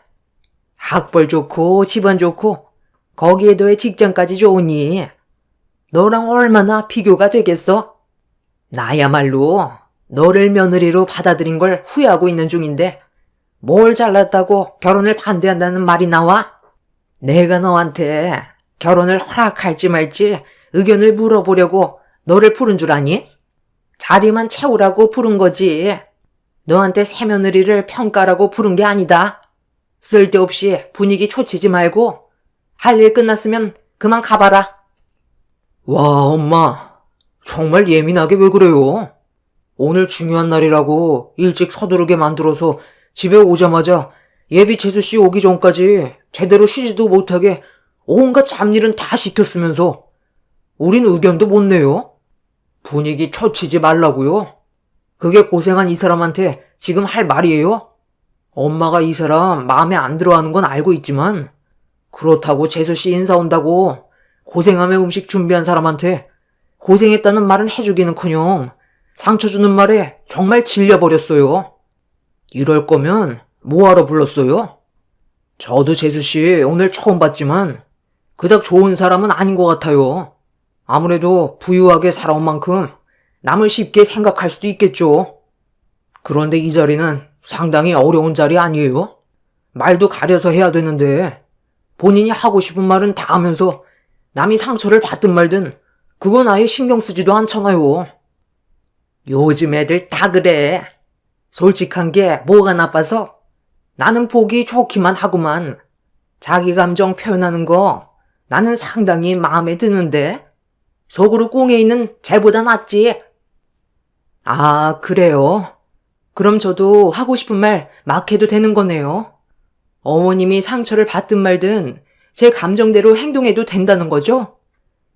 학벌 좋고 집안 좋고 거기에 더해 직장까지 좋으니 너랑 얼마나 비교가 되겠어? 나야말로 너를 며느리로 받아들인 걸 후회하고 있는 중인데 뭘 잘났다고 결혼을 반대한다는 말이 나와? 내가 너한테 결혼을 허락할지 말지 의견을 물어보려고 너를 부른 줄 아니? 자리만 채우라고 부른 거지. 너한테 새며느리를 평가라고 부른 게 아니다. 쓸데없이 분위기 초치지 말고 할 일 끝났으면 그만 가봐라. 와, 엄마. 정말 예민하게 왜 그래요? 오늘 중요한 날이라고 일찍 서두르게 만들어서 집에 오자마자 예비 재수 씨 오기 전까지 제대로 쉬지도 못하게 온갖 잡일은 다 시켰으면서 우린 의견도 못 내요? 분위기 초치지 말라고요? 그게 고생한 이 사람한테 지금 할 말이에요? 엄마가 이 사람 마음에 안 들어하는 건 알고 있지만 그렇다고 재수 씨 인사 온다고 고생하며 음식 준비한 사람한테 고생했다는 말은 해주기는커녕 상처 주는 말에 정말 질려버렸어요. 이럴 거면 뭐하러 불렀어요? 저도 재수 씨 오늘 처음 봤지만 그닥 좋은 사람은 아닌 것 같아요. 아무래도 부유하게 살아온 만큼 남을 쉽게 생각할 수도 있겠죠. 그런데 이 자리는 상당히 어려운 자리 아니에요? 말도 가려서 해야 되는데 본인이 하고 싶은 말은 다 하면서 남이 상처를 받든 말든 그건 아예 신경 쓰지도 않잖아요. 요즘 애들 다 그래. 솔직한 게 뭐가 나빠서? 나는 보기 좋기만 하구만. 자기 감정 표현하는 거 나는 상당히 마음에 드는데 속으로 꿍해 있는 쟤보다 낫지. 아, 그래요? 그럼 저도 하고 싶은 말 막 해도 되는 거네요. 어머님이 상처를 받든 말든 제 감정대로 행동해도 된다는 거죠?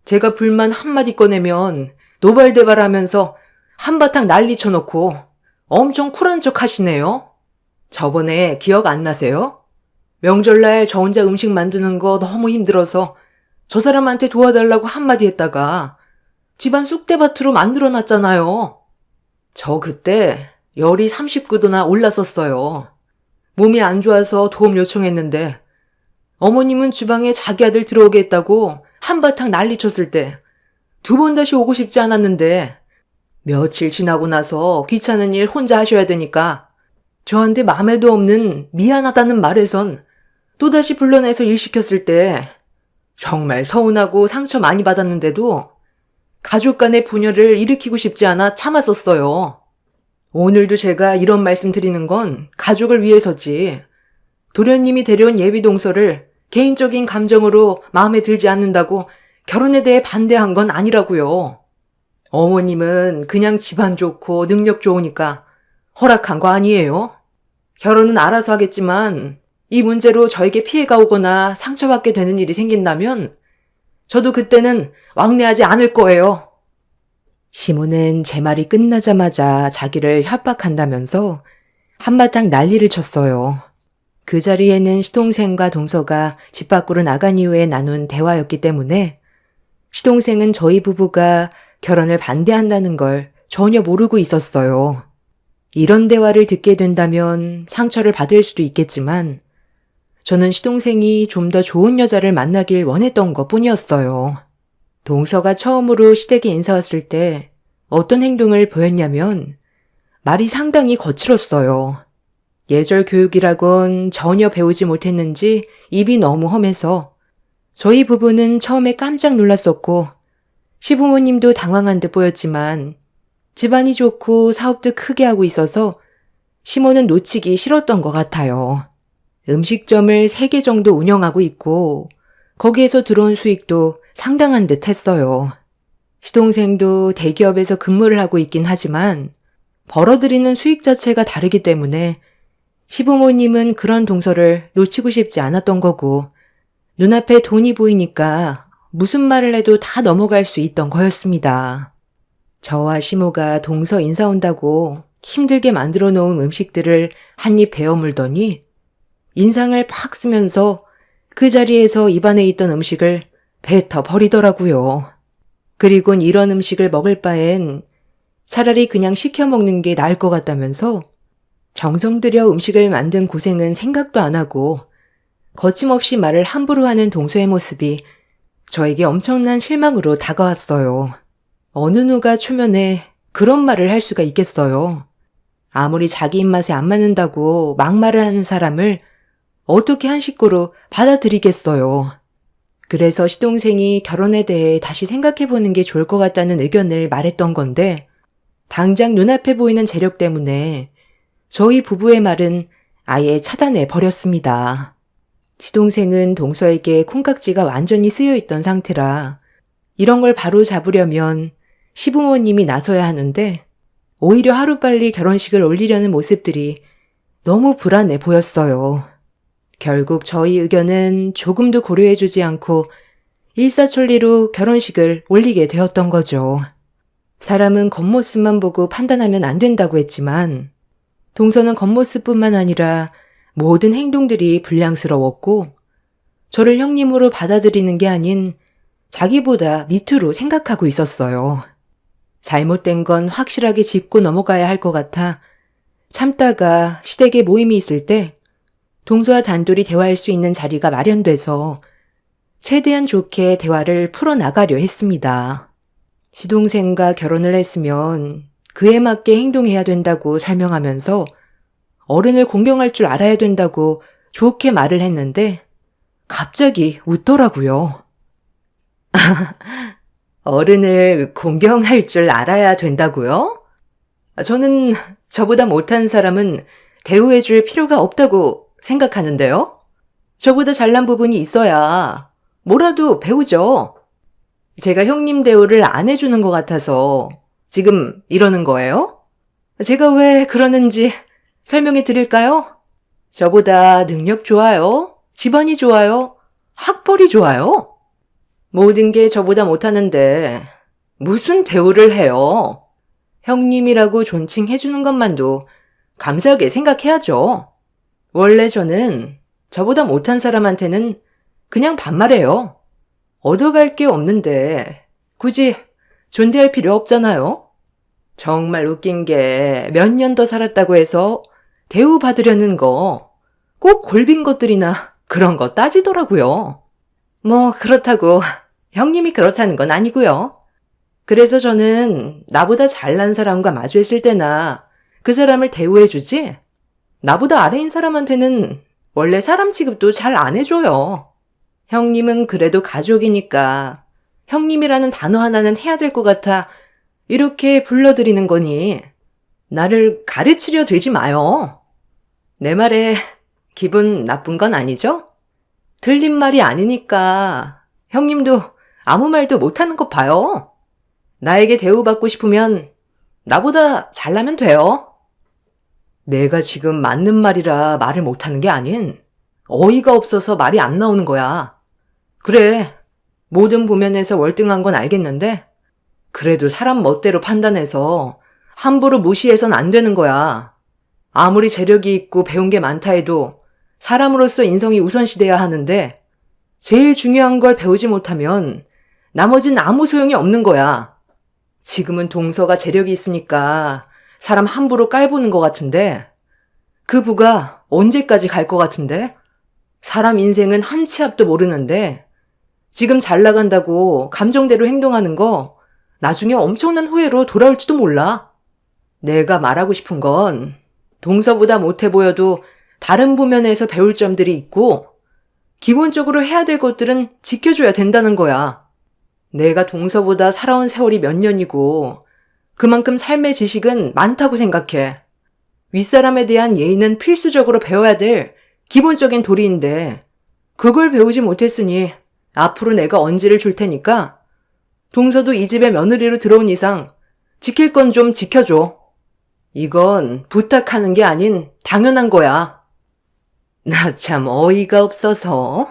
제가 불만 한마디 꺼내면 노발대발하면서 한바탕 난리 쳐놓고 엄청 쿨한 척 하시네요. 저번에 기억 안 나세요? 명절날 저 혼자 음식 만드는 거 너무 힘들어서 저 사람한테 도와달라고 한마디 했다가 집안 쑥대밭으로 만들어놨잖아요. 저 그때 열이 39도나 올랐었어요. 몸이 안 좋아서 도움 요청했는데 어머님은 주방에 자기 아들 들어오게 했다고 한바탕 난리쳤을 때 두 번 다시 오고 싶지 않았는데 며칠 지나고 나서 귀찮은 일 혼자 하셔야 되니까 저한테 맘에도 없는 미안하다는 말에선 또다시 불러내서 일 시켰을 때 정말 서운하고 상처 많이 받았는데도 가족 간의 분열을 일으키고 싶지 않아 참았었어요. 오늘도 제가 이런 말씀 드리는 건 가족을 위해서지 도련님이 데려온 예비 동서를 개인적인 감정으로 마음에 들지 않는다고 결혼에 대해 반대한 건 아니라고요. 어머님은 그냥 집안 좋고 능력 좋으니까 허락한 거 아니에요? 결혼은 알아서 하겠지만 이 문제로 저에게 피해가 오거나 상처받게 되는 일이 생긴다면 저도 그때는 왕래하지 않을 거예요. 시모는 제 말이 끝나자마자 자기를 협박한다면서 한바탕 난리를 쳤어요. 그 자리에는 시동생과 동서가 집 밖으로 나간 이후에 나눈 대화였기 때문에 시동생은 저희 부부가 결혼을 반대한다는 걸 전혀 모르고 있었어요. 이런 대화를 듣게 된다면 상처를 받을 수도 있겠지만 저는 시동생이 좀 더 좋은 여자를 만나길 원했던 것 뿐이었어요. 동서가 처음으로 시댁에 인사 왔을 때 어떤 행동을 보였냐면 말이 상당히 거칠었어요. 예절 교육이라곤 전혀 배우지 못했는지 입이 너무 험해서 저희 부부는 처음에 깜짝 놀랐었고 시부모님도 당황한 듯 보였지만 집안이 좋고 사업도 크게 하고 있어서 시모는 놓치기 싫었던 것 같아요. 음식점을 3개 정도 운영하고 있고 거기에서 들어온 수익도 상당한 듯 했어요. 시동생도 대기업에서 근무를 하고 있긴 하지만 벌어들이는 수익 자체가 다르기 때문에 시부모님은 그런 동서를 놓치고 싶지 않았던 거고 눈앞에 돈이 보이니까 무슨 말을 해도 다 넘어갈 수 있던 거였습니다. 저와 시모가 동서 인사 온다고 힘들게 만들어 놓은 음식들을 한 입 베어 물더니 인상을 팍 쓰면서 그 자리에서 입안에 있던 음식을 뱉어 버리더라고요. 그리곤 이런 음식을 먹을 바엔 차라리 그냥 시켜 먹는 게 나을 것 같다면서 정성 들여 음식을 만든 고생은 생각도 안 하고 거침없이 말을 함부로 하는 동서의 모습이 저에게 엄청난 실망으로 다가왔어요. 어느 누가 초면에 그런 말을 할 수가 있겠어요. 아무리 자기 입맛에 안 맞는다고 막말을 하는 사람을 어떻게 한 식구로 받아들이겠어요. 그래서 시동생이 결혼에 대해 다시 생각해보는 게 좋을 것 같다는 의견을 말했던 건데 당장 눈앞에 보이는 재력 때문에 저희 부부의 말은 아예 차단해 버렸습니다. 시동생은 동서에게 콩깍지가 완전히 쓰여있던 상태라 이런 걸 바로 잡으려면 시부모님이 나서야 하는데 오히려 하루빨리 결혼식을 올리려는 모습들이 너무 불안해 보였어요. 결국 저희 의견은 조금도 고려해주지 않고 일사천리로 결혼식을 올리게 되었던 거죠. 사람은 겉모습만 보고 판단하면 안 된다고 했지만 동서는 겉모습뿐만 아니라 모든 행동들이 불량스러웠고 저를 형님으로 받아들이는 게 아닌 자기보다 밑으로 생각하고 있었어요. 잘못된 건 확실하게 짚고 넘어가야 할 것 같아 참다가 시댁에 모임이 있을 때 동서와 단둘이 대화할 수 있는 자리가 마련돼서 최대한 좋게 대화를 풀어나가려 했습니다. 시동생과 결혼을 했으면 그에 맞게 행동해야 된다고 설명하면서 어른을 공경할 줄 알아야 된다고 좋게 말을 했는데 갑자기 웃더라고요. 어른을 공경할 줄 알아야 된다고요? 저는 저보다 못한 사람은 대우해 줄 필요가 없다고 생각하는데요. 저보다 잘난 부분이 있어야 뭐라도 배우죠. 제가 형님 대우를 안 해주는 것 같아서 지금 이러는 거예요? 제가 왜 그러는지 설명해 드릴까요? 저보다 능력 좋아요, 집안이 좋아요, 학벌이 좋아요. 모든 게 저보다 못하는데 무슨 대우를 해요? 형님이라고 존칭해주는 것만도 감사하게 생각해야죠. 원래 저는 저보다 못한 사람한테는 그냥 반말해요. 얻어갈 게 없는데 굳이 존대할 필요 없잖아요. 정말 웃긴 게 몇 년 더 살았다고 해서 대우받으려는 거 꼭 골빈 것들이나 그런 거 따지더라고요. 뭐 그렇다고 형님이 그렇다는 건 아니고요. 그래서 저는 나보다 잘난 사람과 마주했을 때나 그 사람을 대우해주지 나보다 아래인 사람한테는 원래 사람 취급도 잘 안 해줘요. 형님은 그래도 가족이니까 형님이라는 단어 하나는 해야 될 것 같아 이렇게 불러드리는 거니 나를 가르치려 들지 마요. 내 말에 기분 나쁜 건 아니죠? 틀린 말이 아니니까 형님도 아무 말도 못하는 거 봐요. 나에게 대우받고 싶으면 나보다 잘나면 돼요. 내가 지금 맞는 말이라 말을 못하는 게 아닌 어이가 없어서 말이 안 나오는 거야. 그래, 모든 부면에서 월등한 건 알겠는데 그래도 사람 멋대로 판단해서 함부로 무시해선 안 되는 거야. 아무리 재력이 있고 배운 게 많다 해도 사람으로서 인성이 우선시돼야 하는데 제일 중요한 걸 배우지 못하면 나머진 아무 소용이 없는 거야. 지금은 동서가 재력이 있으니까 사람 함부로 깔보는 것 같은데 그 부가 언제까지 갈 것 같은데? 사람 인생은 한 치 앞도 모르는데 지금 잘 나간다고 감정대로 행동하는 거 나중에 엄청난 후회로 돌아올지도 몰라. 내가 말하고 싶은 건 동서보다 못해 보여도 다른 부면에서 배울 점들이 있고 기본적으로 해야 될 것들은 지켜줘야 된다는 거야. 내가 동서보다 살아온 세월이 몇 년이고 그만큼 삶의 지식은 많다고 생각해. 윗사람에 대한 예의는 필수적으로 배워야 될 기본적인 도리인데 그걸 배우지 못했으니 앞으로 내가 언지를 줄 테니까 동서도 이 집에 며느리로 들어온 이상 지킬 건 좀 지켜줘. 이건 부탁하는 게 아닌 당연한 거야. 나 참 어이가 없어서.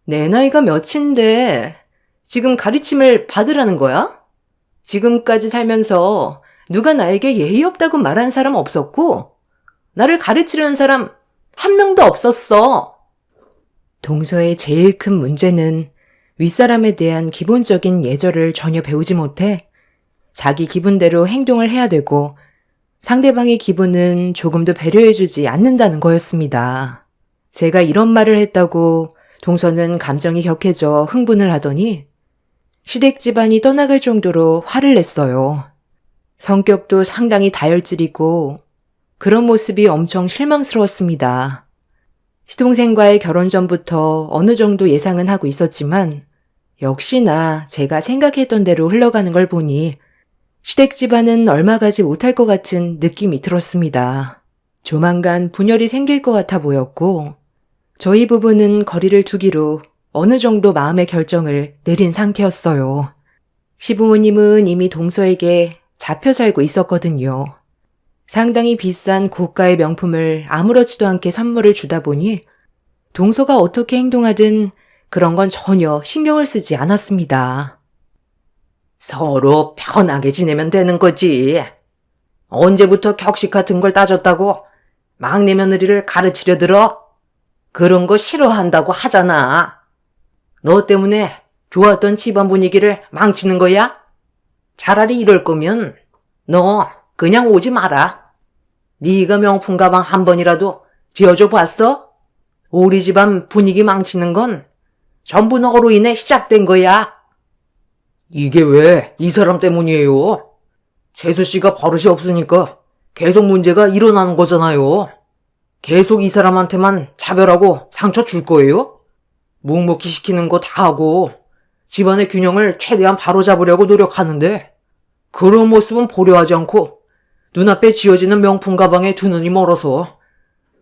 내 나이가 몇인데 지금 가르침을 받으라는 거야? 지금까지 살면서 누가 나에게 예의 없다고 말한 사람 없었고 나를 가르치려는 사람 한 명도 없었어. 동서의 제일 큰 문제는 윗사람에 대한 기본적인 예절을 전혀 배우지 못해 자기 기분대로 행동을 해야 되고 상대방의 기분은 조금도 배려해주지 않는다는 거였습니다. 제가 이런 말을 했다고 동서는 감정이 격해져 흥분을 하더니 시댁 집안이 떠나갈 정도로 화를 냈어요. 성격도 상당히 다혈질이고 그런 모습이 엄청 실망스러웠습니다. 시동생과의 결혼 전부터 어느 정도 예상은 하고 있었지만 역시나 제가 생각했던 대로 흘러가는 걸 보니 시댁 집안은 얼마 가지 못할 것 같은 느낌이 들었습니다. 조만간 분열이 생길 것 같아 보였고 저희 부부는 거리를 두기로 어느 정도 마음의 결정을 내린 상태였어요. 시부모님은 이미 동서에게 잡혀 살고 있었거든요. 상당히 비싼 고가의 명품을 아무렇지도 않게 선물을 주다 보니 동서가 어떻게 행동하든 그런 건 전혀 신경을 쓰지 않았습니다. 서로 편하게 지내면 되는 거지. 언제부터 격식 같은 걸 따졌다고 막내 며느리를 가르치려 들어? 그런 거 싫어한다고 하잖아. 너 때문에 좋았던 집안 분위기를 망치는 거야? 차라리 이럴 거면 너 그냥 오지 마라. 네가 명품 가방 한 번이라도 지어줘 봤어? 우리 집안 분위기 망치는 건 전부 너로 인해 시작된 거야. 이게 왜 이 사람 때문이에요? 재수 씨가 버릇이 없으니까 계속 문제가 일어나는 거잖아요. 계속 이 사람한테만 차별하고 상처 줄 거예요? 묵묵히 시키는 거 다 하고 집안의 균형을 최대한 바로잡으려고 노력하는데 그런 모습은 보려하지 않고 눈앞에 지어지는 명품 가방에 두 눈이 멀어서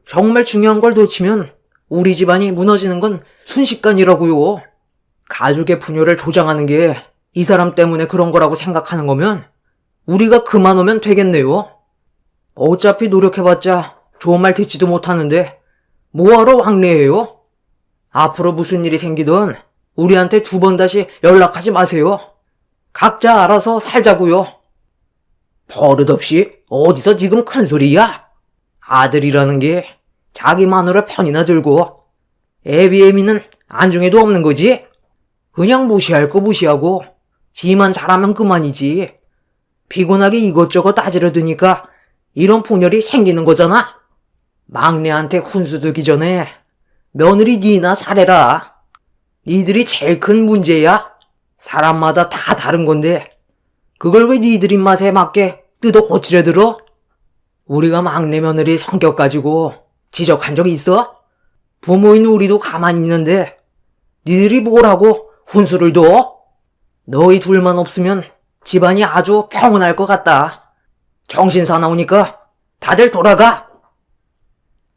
정말 중요한 걸 놓치면 우리 집안이 무너지는 건 순식간이라고요. 가족의 분열을 조장하는 게 이 사람 때문에 그런 거라고 생각하는 거면 우리가 그만 오면 되겠네요. 어차피 노력해봤자 좋은 말 듣지도 못하는데 뭐하러 왕래해요? 앞으로 무슨 일이 생기든 우리한테 두 번 다시 연락하지 마세요. 각자 알아서 살자고요. 버릇없이 어디서 지금 큰 소리야? 아들이라는 게 자기 마누라 편이나 들고 애비애미는 안중에도 없는 거지? 그냥 무시할 거 무시하고 지만 잘하면 그만이지. 피곤하게 이것저것 따지려 드니까 이런 분열이 생기는 거잖아. 막내한테 훈수 두기 전에 며느리 니나 잘해라. 니들이 제일 큰 문제야. 사람마다 다 다른 건데 그걸 왜 니들 입맛에 맞게 뜯어 고치려 들어? 우리가 막내 며느리 성격 가지고 지적한 적 있어? 부모인 우리도 가만히 있는데 니들이 뭘 하고 훈수를 둬? 너희 둘만 없으면 집안이 아주 평온할 것 같다. 정신 사나우니까 다들 돌아가.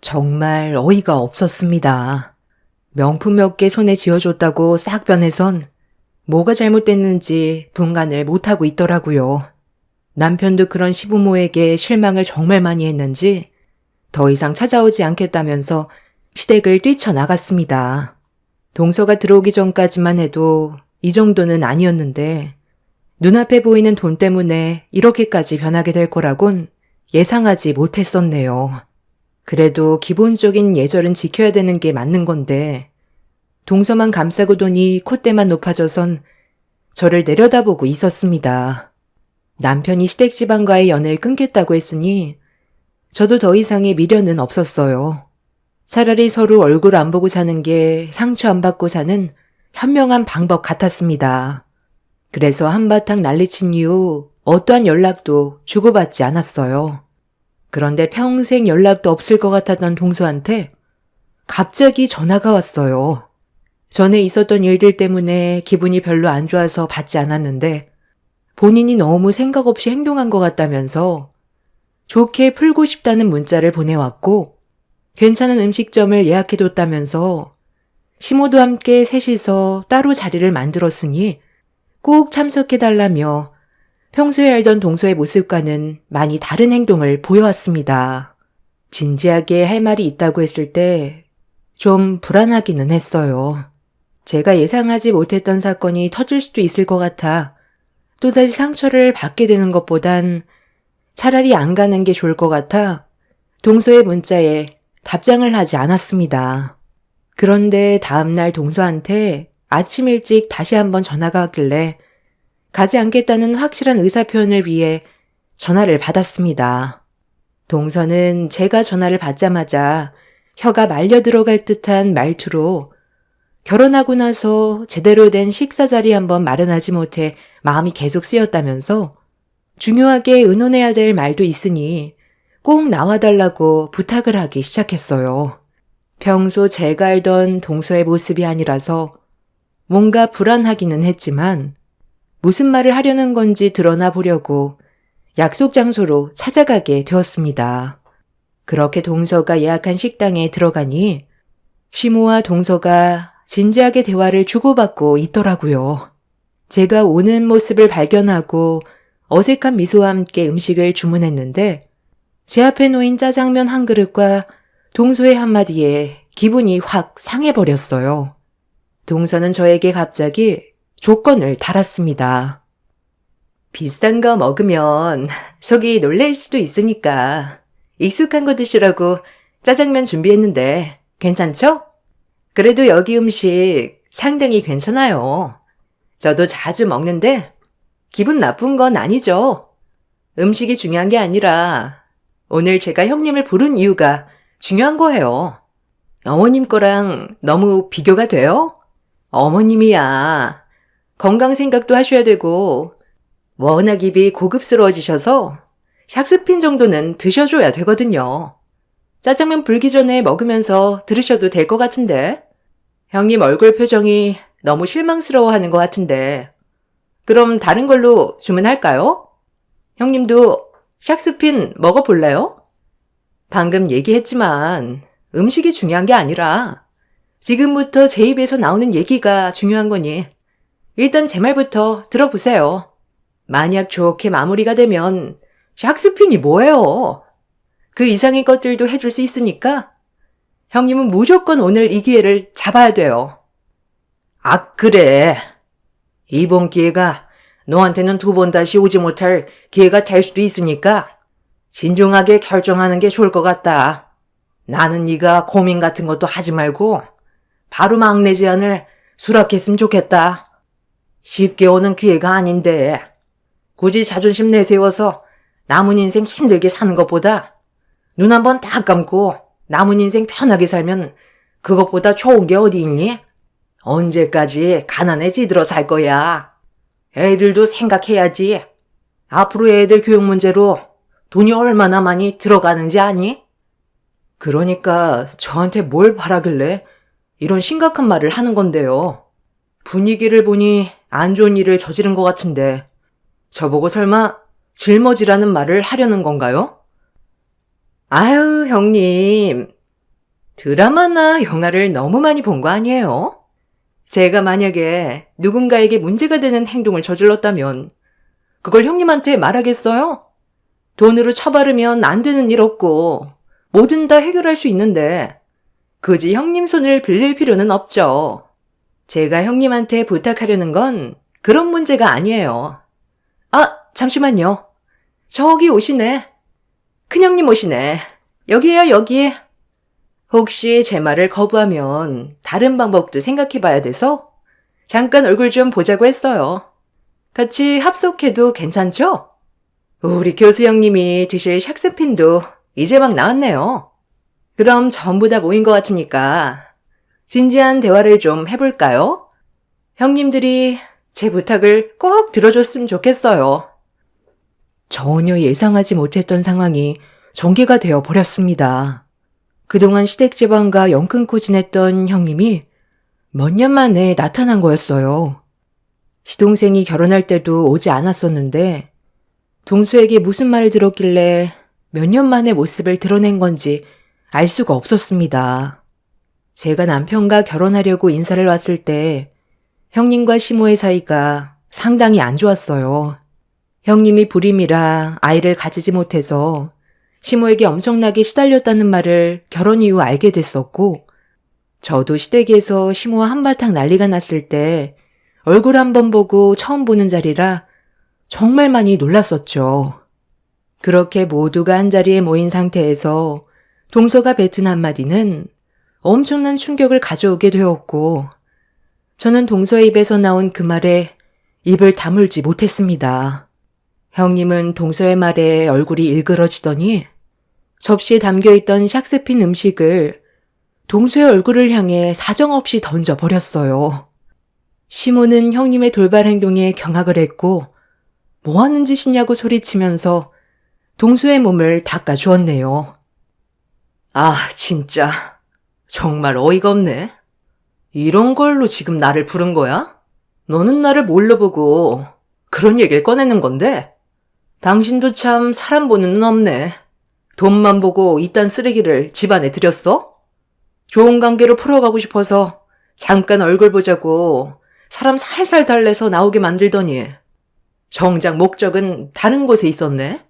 정말 어이가 없었습니다. 명품 몇 개 손에 쥐어줬다고 싹 변해선 뭐가 잘못됐는지 분간을 못하고 있더라고요. 남편도 그런 시부모에게 실망을 정말 많이 했는지 더 이상 찾아오지 않겠다면서 시댁을 뛰쳐나갔습니다. 동서가 들어오기 전까지만 해도 이 정도는 아니었는데 눈앞에 보이는 돈 때문에 이렇게까지 변하게 될 거라곤 예상하지 못했었네요. 그래도 기본적인 예절은 지켜야 되는 게 맞는 건데 동서만 감싸고 도니 콧대만 높아져선 저를 내려다보고 있었습니다. 남편이 시댁 집안과의 연을 끊겠다고 했으니 저도 더 이상의 미련은 없었어요. 차라리 서로 얼굴 안 보고 사는 게 상처 안 받고 사는 현명한 방법 같았습니다. 그래서 한바탕 난리친 이후 어떠한 연락도 주고받지 않았어요. 그런데 평생 연락도 없을 것 같았던 동서한테 갑자기 전화가 왔어요. 전에 있었던 일들 때문에 기분이 별로 안 좋아서 받지 않았는데 본인이 너무 생각 없이 행동한 것 같다면서 좋게 풀고 싶다는 문자를 보내왔고 괜찮은 음식점을 예약해뒀다면서 시모도 함께 셋이서 따로 자리를 만들었으니 꼭 참석해달라며 평소에 알던 동서의 모습과는 많이 다른 행동을 보여왔습니다. 진지하게 할 말이 있다고 했을 때 좀 불안하기는 했어요. 제가 예상하지 못했던 사건이 터질 수도 있을 것 같아 또다시 상처를 받게 되는 것보단 차라리 안 가는 게 좋을 것 같아 동서의 문자에 답장을 하지 않았습니다. 그런데 다음날 동서한테 아침 일찍 다시 한번 전화가 왔길래 가지 않겠다는 확실한 의사표현을 위해 전화를 받았습니다. 동서는 제가 전화를 받자마자 혀가 말려 들어갈 듯한 말투로 결혼하고 나서 제대로 된 식사 자리 한번 마련하지 못해 마음이 계속 쓰였다면서 중요하게 의논해야 될 말도 있으니 꼭 나와달라고 부탁을 하기 시작했어요. 평소 제가 알던 동서의 모습이 아니라서 뭔가 불안하기는 했지만 무슨 말을 하려는 건지 드러나 보려고 약속 장소로 찾아가게 되었습니다. 그렇게 동서가 예약한 식당에 들어가니 시모와 동서가 진지하게 대화를 주고받고 있더라고요. 제가 오는 모습을 발견하고 어색한 미소와 함께 음식을 주문했는데 제 앞에 놓인 짜장면 한 그릇과 동서의 한마디에 기분이 확 상해버렸어요. 동서는 저에게 갑자기 조건을 달았습니다. 비싼 거 먹으면 속이 놀랄 수도 있으니까 익숙한 거 드시라고 짜장면 준비했는데 괜찮죠? 그래도 여기 음식 상당히 괜찮아요. 저도 자주 먹는데 기분 나쁜 건 아니죠. 음식이 중요한 게 아니라 오늘 제가 형님을 부른 이유가 중요한 거예요. 어머님 거랑 너무 비교가 돼요? 어머님이야. 건강 생각도 하셔야 되고 워낙 입이 고급스러워지셔서 샥스핀 정도는 드셔줘야 되거든요. 짜장면 불기 전에 먹으면서 들으셔도 될 것 같은데. 형님 얼굴 표정이 너무 실망스러워하는 것 같은데. 그럼 다른 걸로 주문할까요? 형님도 샥스핀 먹어볼래요? 방금 얘기했지만 음식이 중요한 게 아니라 지금부터 제 입에서 나오는 얘기가 중요한 거니 일단 제 말부터 들어보세요. 만약 좋게 마무리가 되면 샥스핀이 뭐예요? 그 이상의 것들도 해줄 수 있으니까 형님은 무조건 오늘 이 기회를 잡아야 돼요. 아, 그래. 이번 기회가 너한테는 두 번 다시 오지 못할 기회가 될 수도 있으니까 신중하게 결정하는 게 좋을 것 같다. 나는 네가 고민 같은 것도 하지 말고 바로 막내 제안을 수락했으면 좋겠다. 쉽게 오는 기회가 아닌데 굳이 자존심 내세워서 남은 인생 힘들게 사는 것보다 눈 한번 딱 감고 남은 인생 편하게 살면 그것보다 좋은 게 어디 있니? 언제까지 가난해지들어 살 거야. 애들도 생각해야지. 앞으로 애들 교육 문제로 돈이 얼마나 많이 들어가는지 아니? 그러니까 저한테 뭘 바라길래 이런 심각한 말을 하는 건데요. 분위기를 보니 안 좋은 일을 저지른 것 같은데 저보고 설마 짊어지라는 말을 하려는 건가요? 아유, 형님. 드라마나 영화를 너무 많이 본 거 아니에요? 제가 만약에 누군가에게 문제가 되는 행동을 저질렀다면 그걸 형님한테 말하겠어요? 돈으로 처바르면 안 되는 일 없고 뭐든 다 해결할 수 있는데 굳이 형님 손을 빌릴 필요는 없죠. 제가 형님한테 부탁하려는 건 그런 문제가 아니에요. 아, 잠시만요. 저기 오시네. 큰형님 오시네. 여기에요, 여기. 혹시 제 말을 거부하면 다른 방법도 생각해봐야 돼서 잠깐 얼굴 좀 보자고 했어요. 같이 합석해도 괜찮죠? 우리 교수 형님이 드실 샥스핀도 이제 막 나왔네요. 그럼 전부 다 모인 것 같으니까 진지한 대화를 좀 해볼까요? 형님들이 제 부탁을 꼭 들어줬으면 좋겠어요. 전혀 예상하지 못했던 상황이 전개가 되어 버렸습니다. 그동안 시댁집안과 연 끊고 지냈던 형님이 몇 년 만에 나타난 거였어요. 시동생이 결혼할 때도 오지 않았었는데 동수에게 무슨 말을 들었길래 몇 년 만에 모습을 드러낸 건지 알 수가 없었습니다. 제가 남편과 결혼하려고 인사를 왔을 때 형님과 시모의 사이가 상당히 안 좋았어요. 형님이 불임이라 아이를 가지지 못해서 시모에게 엄청나게 시달렸다는 말을 결혼 이후 알게 됐었고 저도 시댁에서 시모와 한바탕 난리가 났을 때 얼굴 한번 보고 처음 보는 자리라 정말 많이 놀랐었죠. 그렇게 모두가 한자리에 모인 상태에서 동서가 뱉은 한마디는 엄청난 충격을 가져오게 되었고 저는 동서의 입에서 나온 그 말에 입을 다물지 못했습니다. 형님은 동서의 말에 얼굴이 일그러지더니 접시에 담겨있던 샥스핀 음식을 동서의 얼굴을 향해 사정없이 던져버렸어요. 시모는 형님의 돌발 행동에 경악을 했고 뭐 하는 짓이냐고 소리치면서 동서의 몸을 닦아주었네요. 아, 진짜 정말 어이가 없네. 이런 걸로 지금 나를 부른 거야? 너는 나를 뭘로 보고 그런 얘기를 꺼내는 건데? 당신도 참 사람 보는 눈 없네. 돈만 보고 이딴 쓰레기를 집안에 들였어? 좋은 관계로 풀어가고 싶어서 잠깐 얼굴 보자고 사람 살살 달래서 나오게 만들더니 정작 목적은 다른 곳에 있었네.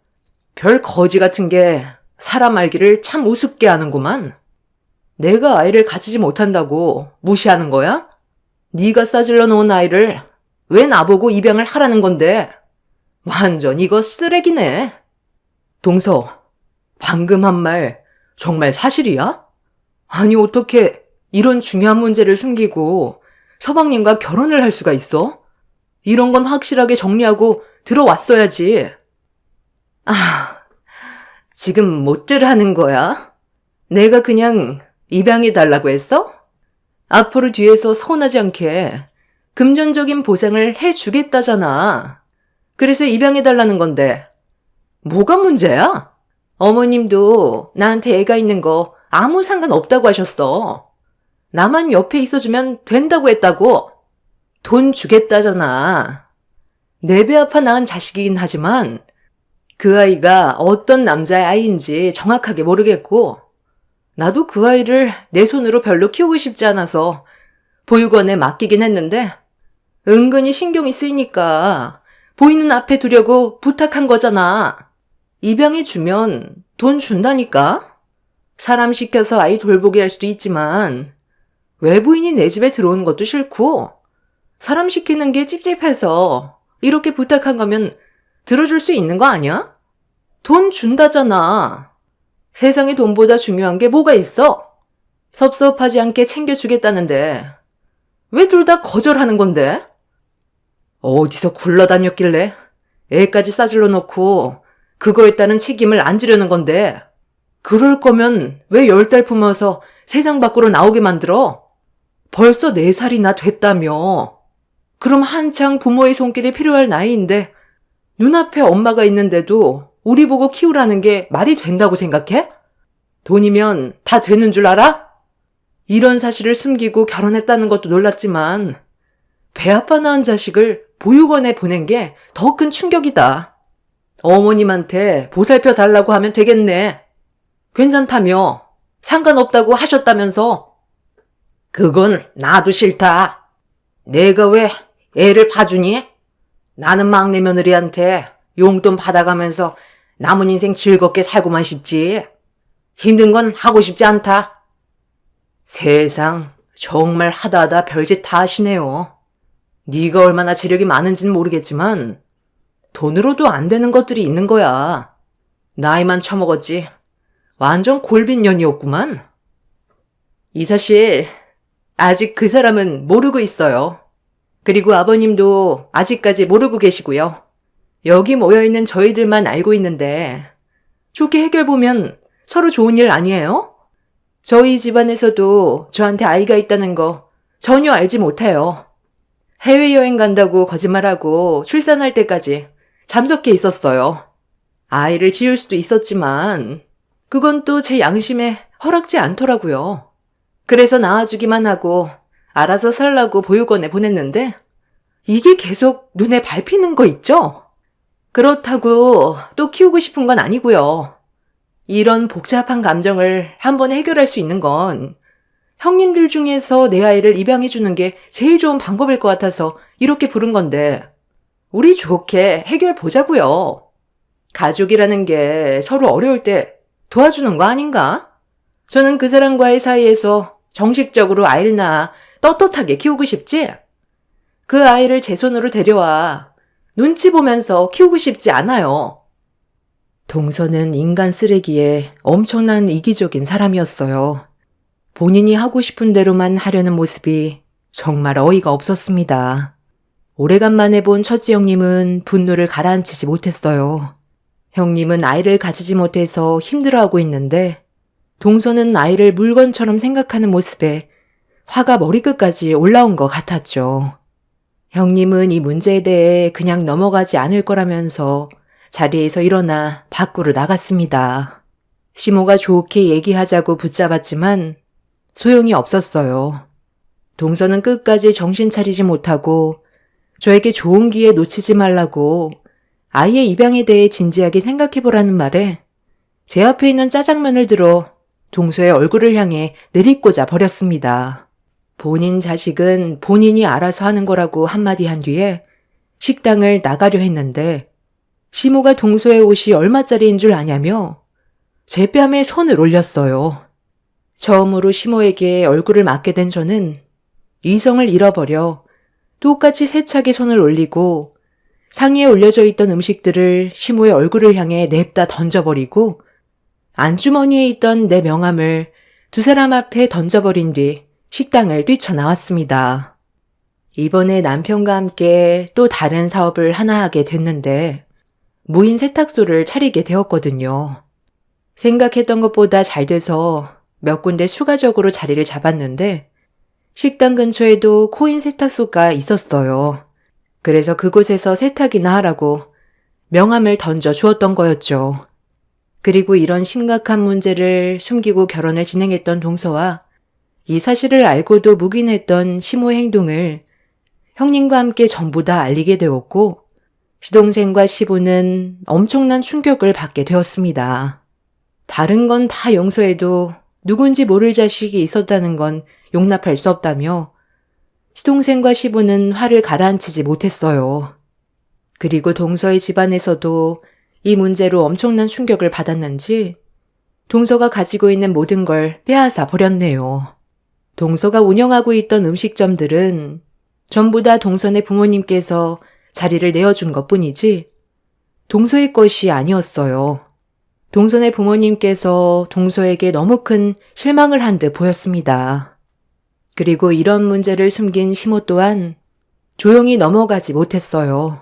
별 거지 같은 게 사람 알기를 참 우습게 하는구만. 내가 아이를 가지지 못한다고 무시하는 거야? 네가 싸질러 놓은 아이를 왜 나보고 입양을 하라는 건데? 완전 이거 쓰레기네. 동서, 방금 한 말 정말 사실이야? 아니 어떻게 이런 중요한 문제를 숨기고 서방님과 결혼을 할 수가 있어? 이런 건 확실하게 정리하고 들어왔어야지. 아, 지금 못들 하는 거야? 내가 그냥 입양해달라고 했어? 앞으로 뒤에서 서운하지 않게 금전적인 보상을 해주겠다잖아. 그래서 입양해달라는 건데 뭐가 문제야? 어머님도 나한테 애가 있는 거 아무 상관없다고 하셨어. 나만 옆에 있어주면 된다고 했다고. 돈 주겠다잖아. 내 배 아파 낳은 자식이긴 하지만 그 아이가 어떤 남자의 아이인지 정확하게 모르겠고 나도 그 아이를 내 손으로 별로 키우고 싶지 않아서 보육원에 맡기긴 했는데 은근히 신경이 쓰이니까 보이는 앞에 두려고 부탁한 거잖아. 입양해주면 돈 준다니까? 사람 시켜서 아이 돌보게 할 수도 있지만 외부인이 내 집에 들어오는 것도 싫고 사람 시키는 게 찝찝해서 이렇게 부탁한 거면 들어줄 수 있는 거 아니야? 돈 준다잖아. 세상에 돈보다 중요한 게 뭐가 있어? 섭섭하지 않게 챙겨주겠다는데 왜 둘 다 거절하는 건데? 어디서 굴러다녔길래 애까지 싸질러 놓고 그거에 따른 책임을 안 지려는 건데 그럴 거면 왜 10달 품어서 세상 밖으로 나오게 만들어? 벌써 4살이나 됐다며. 그럼 한창 부모의 손길이 필요할 나이인데 눈앞에 엄마가 있는데도 우리 보고 키우라는 게 말이 된다고 생각해? 돈이면 다 되는 줄 알아? 이런 사실을 숨기고 결혼했다는 것도 놀랐지만 배 아파 낳은 자식을 보육원에 보낸 게 더 큰 충격이다. 어머님한테 보살펴 달라고 하면 되겠네. 괜찮다며. 상관없다고 하셨다면서. 그건 나도 싫다. 내가 왜 애를 봐주니? 나는 막내 며느리한테 용돈 받아가면서 남은 인생 즐겁게 살고만 싶지. 힘든 건 하고 싶지 않다. 세상 정말 하다 별짓 다 하시네요. 네가 얼마나 재력이 많은지는 모르겠지만 돈으로도 안 되는 것들이 있는 거야. 나이만 처먹었지. 완전 골빈년이었구만. 이 사실 아직 그 사람은 모르고 있어요. 그리고 아버님도 아직까지 모르고 계시고요. 여기 모여있는 저희들만 알고 있는데 좋게 해결보면 서로 좋은 일 아니에요? 저희 집안에서도 저한테 아이가 있다는 거 전혀 알지 못해요. 해외여행 간다고 거짓말하고 출산할 때까지 잠석해 있었어요. 아이를 지을 수도 있었지만 그건 또 제 양심에 허락지 않더라고요. 그래서 낳아주기만 하고 알아서 살라고 보육원에 보냈는데 이게 계속 눈에 밟히는 거 있죠? 그렇다고 또 키우고 싶은 건 아니고요. 이런 복잡한 감정을 한번 해결할 수 있는 건 형님들 중에서 내 아이를 입양해 주는 게 제일 좋은 방법일 것 같아서 이렇게 부른 건데 우리 좋게 해결 보자고요. 가족이라는 게 서로 어려울 때 도와주는 거 아닌가? 저는 그 사람과의 사이에서 정식적으로 아이를 낳아 떳떳하게 키우고 싶지? 그 아이를 제 손으로 데려와 눈치 보면서 키우고 싶지 않아요. 동서는 인간 쓰레기에 엄청난 이기적인 사람이었어요. 본인이 하고 싶은 대로만 하려는 모습이 정말 어이가 없었습니다. 오래간만에 본 첫째 형님은 분노를 가라앉히지 못했어요. 형님은 아이를 가지지 못해서 힘들어하고 있는데 동서는 아이를 물건처럼 생각하는 모습에 화가 머리끝까지 올라온 것 같았죠. 형님은 이 문제에 대해 그냥 넘어가지 않을 거라면서 자리에서 일어나 밖으로 나갔습니다. 시모가 좋게 얘기하자고 붙잡았지만 소용이 없었어요. 동서는 끝까지 정신 차리지 못하고 저에게 좋은 기회 놓치지 말라고 아이의 입양에 대해 진지하게 생각해보라는 말에 제 앞에 있는 짜장면을 들어 동서의 얼굴을 향해 내리꽂아 버렸습니다. 본인 자식은 본인이 알아서 하는 거라고 한마디 한 뒤에 식당을 나가려 했는데 시모가 동서의 옷이 얼마짜리인 줄 아냐며 제 뺨에 손을 올렸어요. 처음으로 시모에게 얼굴을 맞게 된 저는 이성을 잃어버려 똑같이 세차게 손을 올리고 상의에 올려져 있던 음식들을 시모의 얼굴을 향해 냅다 던져버리고 안주머니에 있던 내 명함을 두 사람 앞에 던져버린 뒤 식당을 뛰쳐나왔습니다. 이번에 남편과 함께 또 다른 사업을 하나 하게 됐는데 무인 세탁소를 차리게 되었거든요. 생각했던 것보다 잘 돼서 몇 군데 추가적으로 자리를 잡았는데 식당 근처에도 코인 세탁소가 있었어요. 그래서 그곳에서 세탁이나 하라고 명함을 던져 주었던 거였죠. 그리고 이런 심각한 문제를 숨기고 결혼을 진행했던 동서와 이 사실을 알고도 묵인했던 시모의 행동을 형님과 함께 전부 다 알리게 되었고 시동생과 시부는 엄청난 충격을 받게 되었습니다. 다른 건 다 용서해도 누군지 모를 자식이 있었다는 건 용납할 수 없다며 시동생과 시부는 화를 가라앉히지 못했어요. 그리고 동서의 집안에서도 이 문제로 엄청난 충격을 받았는지 동서가 가지고 있는 모든 걸 빼앗아 버렸네요. 동서가 운영하고 있던 음식점들은 전부 다 동서네 부모님께서 자리를 내어준 것뿐이지 동서의 것이 아니었어요. 동서네 부모님께서 동서에게 너무 큰 실망을 한 듯 보였습니다. 그리고 이런 문제를 숨긴 시모 또한 조용히 넘어가지 못했어요.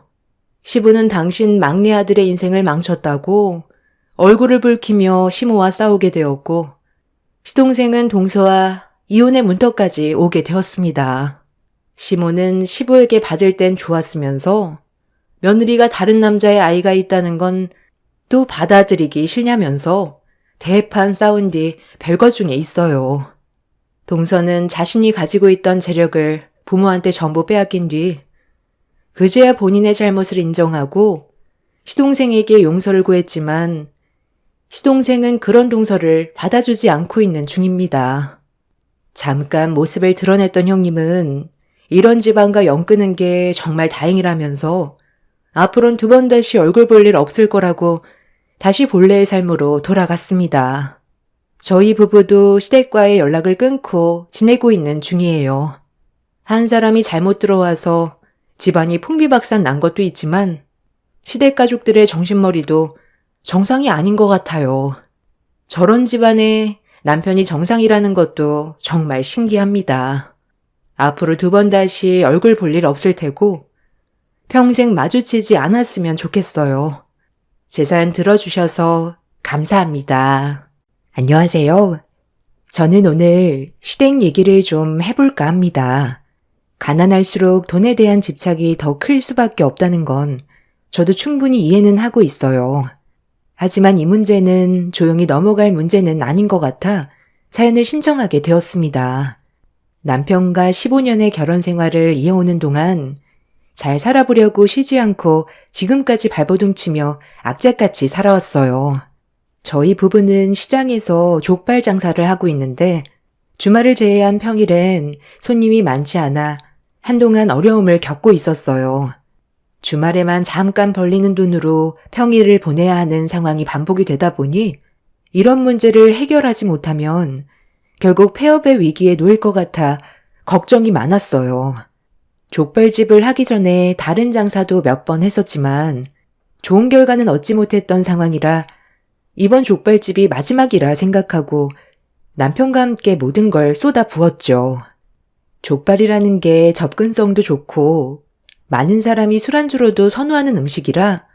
시부는 당신 막내 아들의 인생을 망쳤다고 얼굴을 붉히며 시모와 싸우게 되었고 시동생은 동서와 이혼의 문턱까지 오게 되었습니다. 시모는 시부에게 받을 땐 좋았으면서 며느리가 다른 남자의 아이가 있다는 건 또 받아들이기 싫냐면서 대판 싸운 뒤 별거 중에 있어요. 동서는 자신이 가지고 있던 재력을 부모한테 전부 빼앗긴 뒤 그제야 본인의 잘못을 인정하고 시동생에게 용서를 구했지만 시동생은 그런 동서를 받아주지 않고 있는 중입니다. 잠깐 모습을 드러냈던 형님은 이런 집안과 연 끄는 게 정말 다행이라면서 앞으론 두 번 다시 얼굴 볼 일 없을 거라고 다시 본래의 삶으로 돌아갔습니다. 저희 부부도 시댁과의 연락을 끊고 지내고 있는 중이에요. 한 사람이 잘못 들어와서 집안이 풍비박산 난 것도 있지만 시댁 가족들의 정신머리도 정상이 아닌 것 같아요. 저런 집안에 남편이 정상이라는 것도 정말 신기합니다. 앞으로 두 번 다시 얼굴 볼 일 없을 테고 평생 마주치지 않았으면 좋겠어요. 제 사연 들어주셔서 감사합니다. 안녕하세요. 저는 오늘 시댁 얘기를 좀 해볼까 합니다. 가난할수록 돈에 대한 집착이 더 클 수밖에 없다는 건 저도 충분히 이해는 하고 있어요. 하지만 이 문제는 조용히 넘어갈 문제는 아닌 것 같아 사연을 신청하게 되었습니다. 남편과 15년의 결혼 생활을 이어오는 동안 잘 살아보려고 쉬지 않고 지금까지 발버둥치며 악착같이 살아왔어요. 저희 부부는 시장에서 족발 장사를 하고 있는데 주말을 제외한 평일엔 손님이 많지 않아 한동안 어려움을 겪고 있었어요. 주말에만 잠깐 벌리는 돈으로 평일을 보내야 하는 상황이 반복이 되다 보니 이런 문제를 해결하지 못하면 결국 폐업의 위기에 놓일 것 같아 걱정이 많았어요. 족발집을 하기 전에 다른 장사도 몇 번 했었지만 좋은 결과는 얻지 못했던 상황이라 이번 족발집이 마지막이라 생각하고 남편과 함께 모든 걸 쏟아 부었죠. 족발이라는 게 접근성도 좋고 많은 사람이 술안주로도 선호하는 음식이라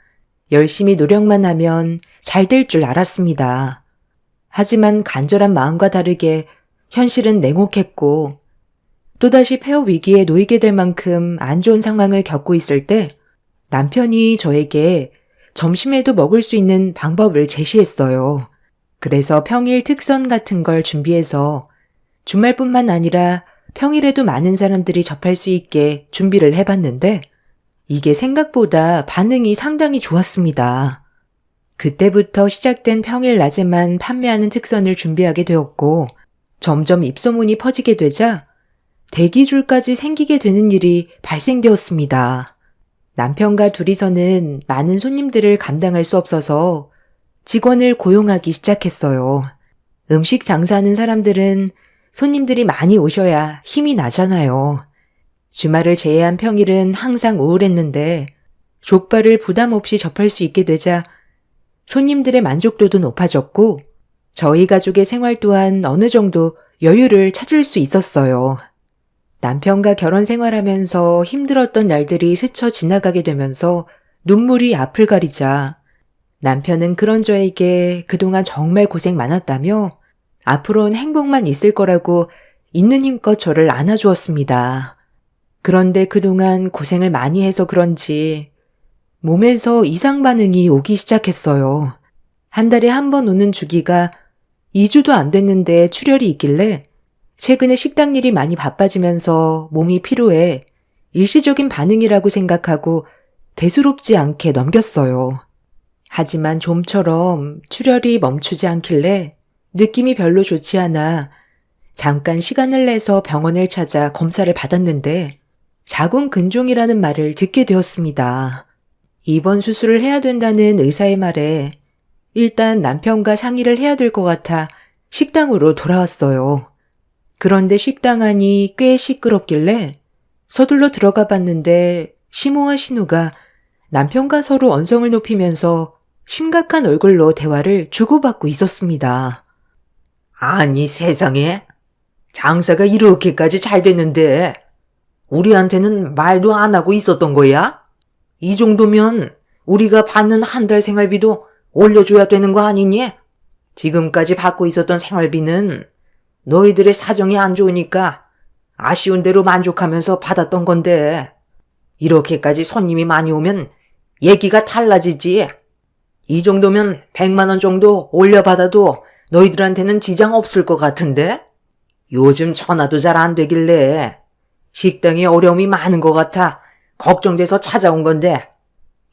열심히 노력만 하면 잘 될 줄 알았습니다. 하지만 간절한 마음과 다르게 현실은 냉혹했고 또다시 폐업 위기에 놓이게 될 만큼 안 좋은 상황을 겪고 있을 때 남편이 저에게 점심에도 먹을 수 있는 방법을 제시했어요. 그래서 평일 특선 같은 걸 준비해서 주말뿐만 아니라 평일에도 많은 사람들이 접할 수 있게 준비를 해봤는데 이게 생각보다 반응이 상당히 좋았습니다. 그때부터 시작된 평일 낮에만 판매하는 특선을 준비하게 되었고 점점 입소문이 퍼지게 되자 대기줄까지 생기게 되는 일이 발생되었습니다. 남편과 둘이서는 많은 손님들을 감당할 수 없어서 직원을 고용하기 시작했어요. 음식 장사하는 사람들은 손님들이 많이 오셔야 힘이 나잖아요. 주말을 제외한 평일은 항상 우울했는데 족발을 부담 없이 접할 수 있게 되자 손님들의 만족도도 높아졌고 저희 가족의 생활 또한 어느 정도 여유를 찾을 수 있었어요. 남편과 결혼 생활하면서 힘들었던 날들이 스쳐 지나가게 되면서 눈물이 앞을 가리자 남편은 그런 저에게 그동안 정말 고생 많았다며 앞으로는 행복만 있을 거라고 있는 힘껏 저를 안아주었습니다. 그런데 그동안 고생을 많이 해서 그런지 몸에서 이상 반응이 오기 시작했어요. 한 달에 한 번 오는 주기가 2주도 안 됐는데 출혈이 있길래 최근에 식당 일이 많이 바빠지면서 몸이 피로해 일시적인 반응이라고 생각하고 대수롭지 않게 넘겼어요. 하지만 좀처럼 출혈이 멈추지 않길래 느낌이 별로 좋지 않아 잠깐 시간을 내서 병원을 찾아 검사를 받았는데 자궁 근종이라는 말을 듣게 되었습니다. 입원 수술을 해야 된다는 의사의 말에 일단 남편과 상의를 해야 될 것 같아 식당으로 돌아왔어요. 그런데 식당 안이 꽤 시끄럽길래 서둘러 들어가 봤는데 시모와 신우가 남편과 서로 언성을 높이면서 심각한 얼굴로 대화를 주고받고 있었습니다. 아니 세상에, 장사가 이렇게까지 잘 됐는데 우리한테는 말도 안 하고 있었던 거야? 이 정도면 우리가 받는 한 달 생활비도 올려줘야 되는 거 아니니? 지금까지 받고 있었던 생활비는 너희들의 사정이 안 좋으니까 아쉬운 대로 만족하면서 받았던 건데 이렇게까지 손님이 많이 오면 얘기가 달라지지. 이 정도면 100만 원 정도 올려받아도 너희들한테는 지장 없을 것 같은데? 요즘 전화도 잘 안 되길래 식당에 어려움이 많은 것 같아 걱정돼서 찾아온 건데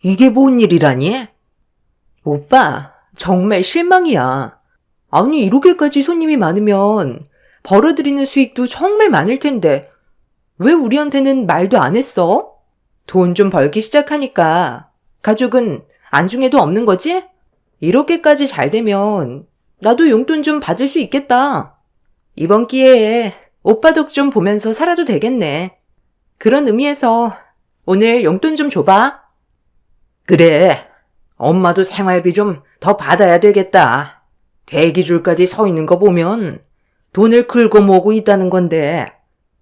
이게 뭔 일이라니? 오빠, 정말 실망이야. 아니, 이렇게까지 손님이 많으면 벌어들이는 수익도 정말 많을 텐데 왜 우리한테는 말도 안 했어? 돈 좀 벌기 시작하니까 가족은 안중에도 없는 거지? 이렇게까지 잘 되면 나도 용돈 좀 받을 수 있겠다. 이번 기회에 오빠 덕 좀 보면서 살아도 되겠네. 그런 의미에서 오늘 용돈 좀 줘봐. 그래, 엄마도 생활비 좀 더 받아야 되겠다. 대기줄까지 서 있는 거 보면 돈을 긁어 모으고 있다는 건데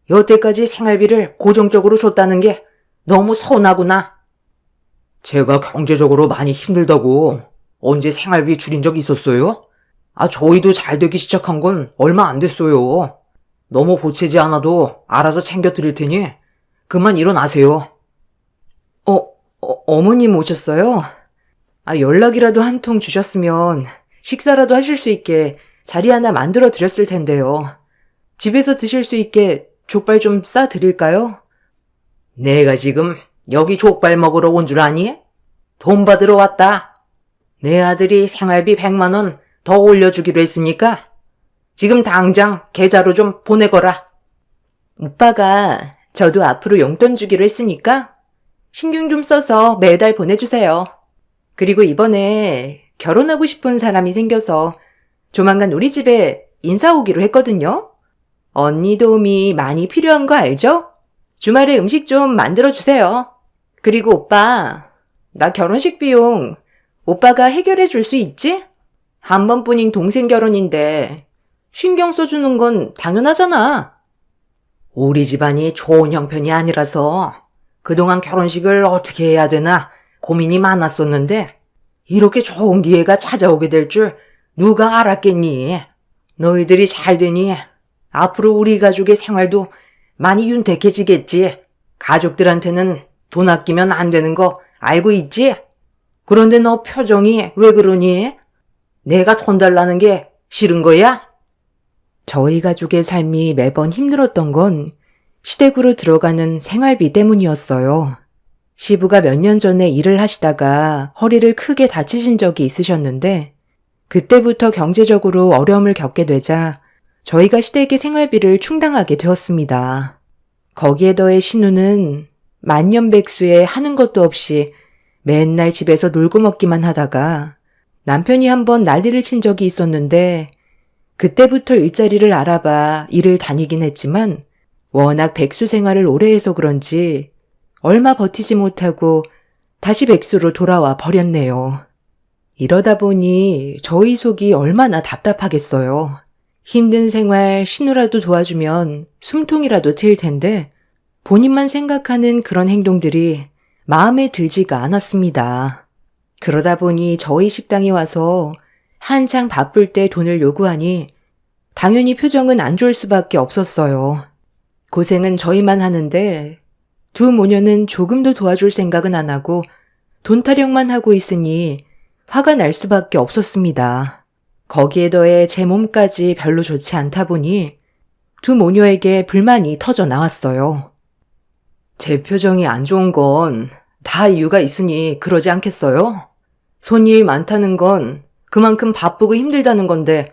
여태까지 생활비를 고정적으로 줬다는 게 너무 서운하구나. 제가 경제적으로 많이 힘들다고 언제 생활비 줄인 적 있었어요? 저희도 잘 되기 시작한 건 얼마 안 됐어요. 너무 보채지 않아도 알아서 챙겨 드릴 테니 그만 일어나세요. 어머님 오셨어요? 연락이라도 한 통 주셨으면 식사라도 하실 수 있게 자리 하나 만들어 드렸을 텐데요. 집에서 드실 수 있게 족발 좀 싸 드릴까요? 내가 지금 여기 족발 먹으러 온 줄 아니? 돈 받으러 왔다. 내 아들이 생활비 100만 원 더 올려주기로 했으니까 지금 당장 계좌로 좀 보내거라. 오빠가 저도 앞으로 용돈 주기로 했으니까 신경 좀 써서 매달 보내주세요. 그리고 이번에 결혼하고 싶은 사람이 생겨서 조만간 우리 집에 인사 오기로 했거든요. 언니 도움이 많이 필요한 거 알죠? 주말에 음식 좀 만들어주세요. 그리고 오빠, 나 결혼식 비용 오빠가 해결해 줄 수 있지? 한 번뿐인 동생 결혼인데 신경 써주는 건 당연하잖아. 우리 집안이 좋은 형편이 아니라서 그동안 결혼식을 어떻게 해야 되나 고민이 많았었는데 이렇게 좋은 기회가 찾아오게 될 줄 누가 알았겠니? 너희들이 잘 되니 앞으로 우리 가족의 생활도 많이 윤택해지겠지. 가족들한테는 돈 아끼면 안 되는 거 알고 있지? 그런데 너 표정이 왜 그러니? 내가 돈 달라는 게 싫은 거야? 저희 가족의 삶이 매번 힘들었던 건 시댁으로 들어가는 생활비 때문이었어요. 시부가 몇 년 전에 일을 하시다가 허리를 크게 다치신 적이 있으셨는데 그때부터 경제적으로 어려움을 겪게 되자 저희가 시댁의 생활비를 충당하게 되었습니다. 거기에 더해 신우는 만년백수에 하는 것도 없이 맨날 집에서 놀고 먹기만 하다가 남편이 한번 난리를 친 적이 있었는데 그때부터 일자리를 알아봐 일을 다니긴 했지만 워낙 백수 생활을 오래 해서 그런지 얼마 버티지 못하고 다시 백수로 돌아와 버렸네요. 이러다 보니 저희 속이 얼마나 답답하겠어요. 힘든 생활 신우라도 도와주면 숨통이라도 트일 텐데 본인만 생각하는 그런 행동들이 마음에 들지가 않았습니다. 그러다 보니 저희 식당에 와서 한창 바쁠 때 돈을 요구하니 당연히 표정은 안 좋을 수밖에 없었어요. 고생은 저희만 하는데 두 모녀는 조금도 도와줄 생각은 안 하고 돈 타령만 하고 있으니 화가 날 수밖에 없었습니다. 거기에 더해 제 몸까지 별로 좋지 않다 보니 두 모녀에게 불만이 터져 나왔어요. 제 표정이 안 좋은 건 다 이유가 있으니 그러지 않겠어요? 손님이 많다는 건 그만큼 바쁘고 힘들다는 건데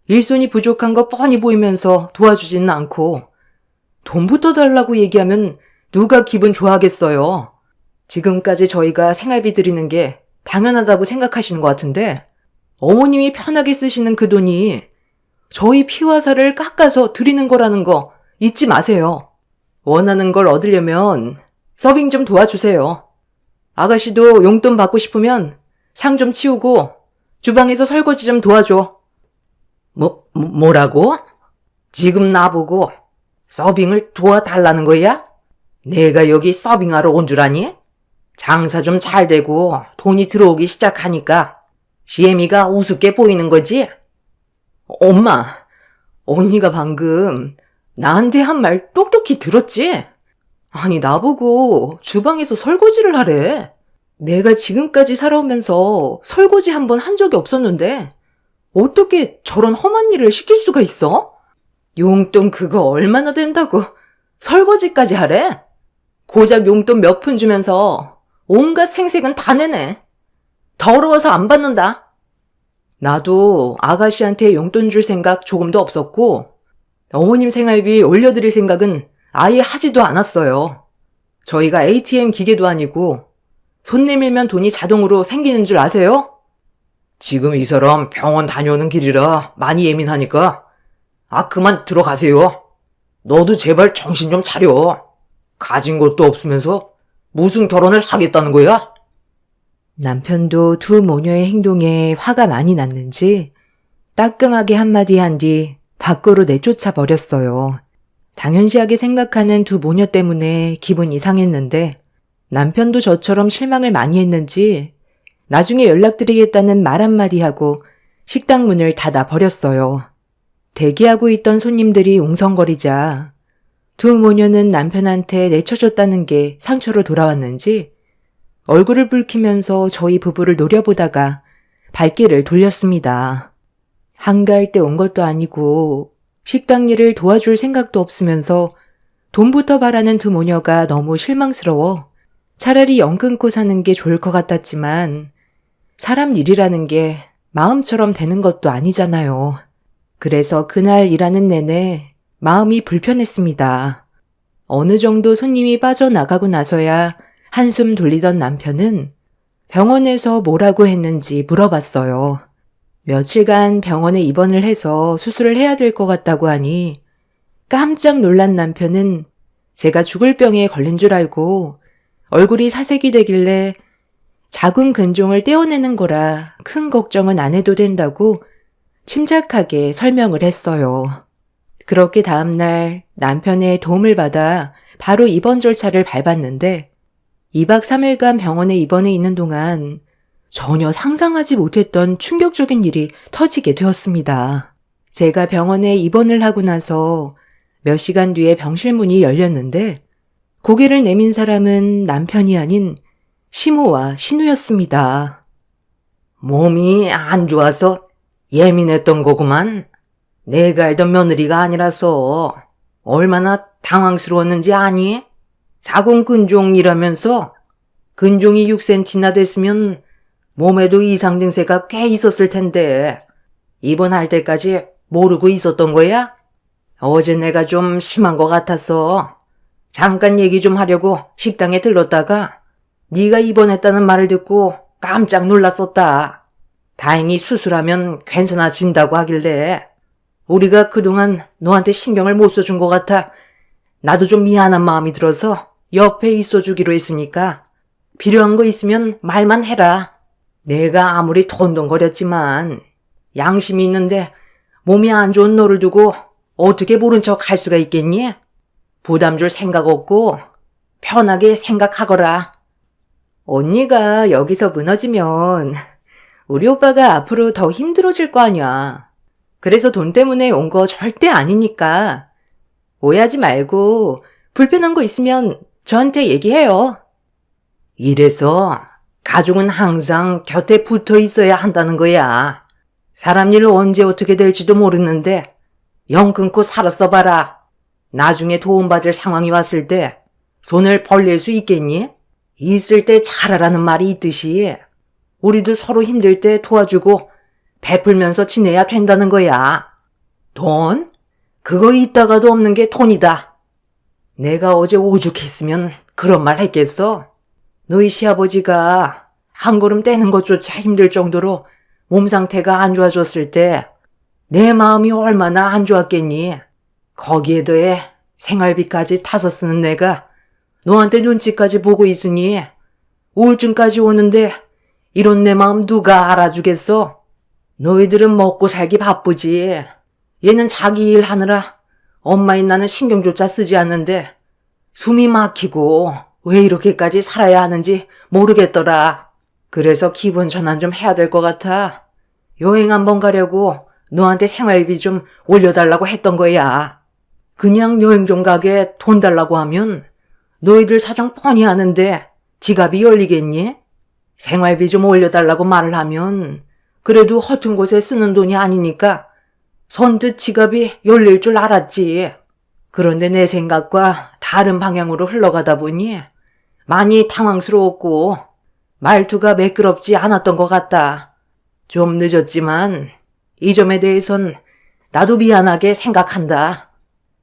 일손이 부족한 거 뻔히 보이면서 도와주지는 않고 돈부터 달라고 얘기하면 누가 기분 좋아하겠어요? 지금까지 저희가 생활비 드리는 게 당연하다고 생각하시는 것 같은데 어머님이 편하게 쓰시는 그 돈이 저희 피와 살을 깎아서 드리는 거라는 거 잊지 마세요. 원하는 걸 얻으려면 서빙 좀 도와주세요. 아가씨도 용돈 받고 싶으면 상 좀 치우고 주방에서 설거지 좀 도와줘. 뭐라고? 지금 나보고 서빙을 도와달라는 거야? 내가 여기 서빙하러 온 줄 아니? 장사 좀 잘 되고 돈이 들어오기 시작하니까 시애미가 우습게 보이는 거지? 엄마, 언니가 방금 나한테 한 말 똑똑히 들었지? 아니, 나보고 주방에서 설거지를 하래. 내가 지금까지 살아오면서 설거지 한 번 한 적이 없었는데 어떻게 저런 험한 일을 시킬 수가 있어? 용돈 그거 얼마나 된다고 설거지까지 하래? 고작 용돈 몇 푼 주면서 온갖 생색은 다 내네. 더러워서 안 받는다. 나도 아가씨한테 용돈 줄 생각 조금도 없었고 어머님 생활비 올려드릴 생각은 아예 하지도 않았어요. 저희가 ATM 기계도 아니고 손 내밀면 돈이 자동으로 생기는 줄 아세요? 지금 이 사람 병원 다녀오는 길이라 많이 예민하니까 그만 들어가세요. 너도 제발 정신 좀 차려. 가진 것도 없으면서 무슨 결혼을 하겠다는 거야? 남편도 두 모녀의 행동에 화가 많이 났는지 따끔하게 한마디 한 뒤 밖으로 내쫓아 버렸어요. 당연시하게 생각하는 두 모녀 때문에 기분이 상했는데 남편도 저처럼 실망을 많이 했는지 나중에 연락드리겠다는 말 한마디 하고 식당 문을 닫아 버렸어요. 대기하고 있던 손님들이 웅성거리자 두 모녀는 남편한테 내쳐줬다는 게 상처로 돌아왔는지 얼굴을 붉히면서 저희 부부를 노려보다가 발길을 돌렸습니다. 한가할 때 온 것도 아니고 식당 일을 도와줄 생각도 없으면서 돈부터 바라는 두 모녀가 너무 실망스러워 차라리 연 끊고 사는 게 좋을 것 같았지만 사람 일이라는 게 마음처럼 되는 것도 아니잖아요. 그래서 그날 일하는 내내 마음이 불편했습니다. 어느 정도 손님이 빠져나가고 나서야 한숨 돌리던 남편은 병원에서 뭐라고 했는지 물어봤어요. 며칠간 병원에 입원을 해서 수술을 해야 될 것 같다고 하니 깜짝 놀란 남편은 제가 죽을 병에 걸린 줄 알고 얼굴이 사색이 되길래 자궁 근종을 떼어내는 거라 큰 걱정은 안 해도 된다고 침착하게 설명을 했어요. 그렇게 다음날 남편의 도움을 받아 바로 입원 절차를 밟았는데 2박 3일간 병원에 입원해 있는 동안 전혀 상상하지 못했던 충격적인 일이 터지게 되었습니다. 제가 병원에 입원을 하고 나서 몇 시간 뒤에 병실 문이 열렸는데 고개를 내민 사람은 남편이 아닌 시모와 신우였습니다. 몸이 안 좋아서 예민했던 거구만. 내가 알던 며느리가 아니라서 얼마나 당황스러웠는지 아니? 자궁근종이라면서 근종이 6cm나 됐으면 몸에도 이상 증세가 꽤 있었을 텐데 입원할 때까지 모르고 있었던 거야? 어제 내가 좀 심한 것 같아서 잠깐 얘기 좀 하려고 식당에 들렀다가 네가 입원했다는 말을 듣고 깜짝 놀랐었다. 다행히 수술하면 괜찮아진다고 하길래 우리가 그동안 너한테 신경을 못 써준 것 같아 나도 좀 미안한 마음이 들어서 옆에 있어주기로 했으니까 필요한 거 있으면 말만 해라. 내가 아무리 ton동거렸지만 양심이 있는데 몸이 안 좋은 너를 두고 어떻게 모른 척 할 수가 있겠니? 부담 줄 생각 없고 편하게 생각하거라. 언니가 여기서 무너지면 우리 오빠가 앞으로 더 힘들어질 거 아니야. 그래서 돈 때문에 온 거 절대 아니니까. 오해하지 말고 불편한 거 있으면 저한테 얘기해요. 이래서 가족은 항상 곁에 붙어 있어야 한다는 거야. 사람 일 언제 어떻게 될지도 모르는데 영 끊고 살았어 봐라. 나중에 도움받을 상황이 왔을 때 손을 벌릴 수 있겠니? 있을 때 잘하라는 말이 있듯이 우리도 서로 힘들 때 도와주고 베풀면서 지내야 된다는 거야. 돈? 그거 있다가도 없는 게 돈이다. 내가 어제 오죽했으면 그런 말 했겠어? 너희 시아버지가 한 걸음 떼는 것조차 힘들 정도로 몸 상태가 안 좋아졌을 때 내 마음이 얼마나 안 좋았겠니? 거기에 더해 생활비까지 타서 쓰는 내가 너한테 눈치까지 보고 있으니 우울증까지 오는데 이런 내 마음 누가 알아주겠어? 너희들은 먹고 살기 바쁘지. 얘는 자기 일 하느라 엄마인 나는 신경조차 쓰지 않는데 숨이 막히고 왜 이렇게까지 살아야 하는지 모르겠더라. 그래서 기분 전환 좀 해야 될 것 같아. 여행 한번 가려고 너한테 생활비 좀 올려달라고 했던 거야. 그냥 여행 좀 가게 돈 달라고 하면 너희들 사정 뻔히 아는데 지갑이 열리겠니? 생활비 좀 올려달라고 말을 하면 그래도 허튼 곳에 쓰는 돈이 아니니까 선뜻 지갑이 열릴 줄 알았지. 그런데 내 생각과 다른 방향으로 흘러가다 보니 많이 당황스러웠고 말투가 매끄럽지 않았던 것 같다. 좀 늦었지만 이 점에 대해선 나도 미안하게 생각한다.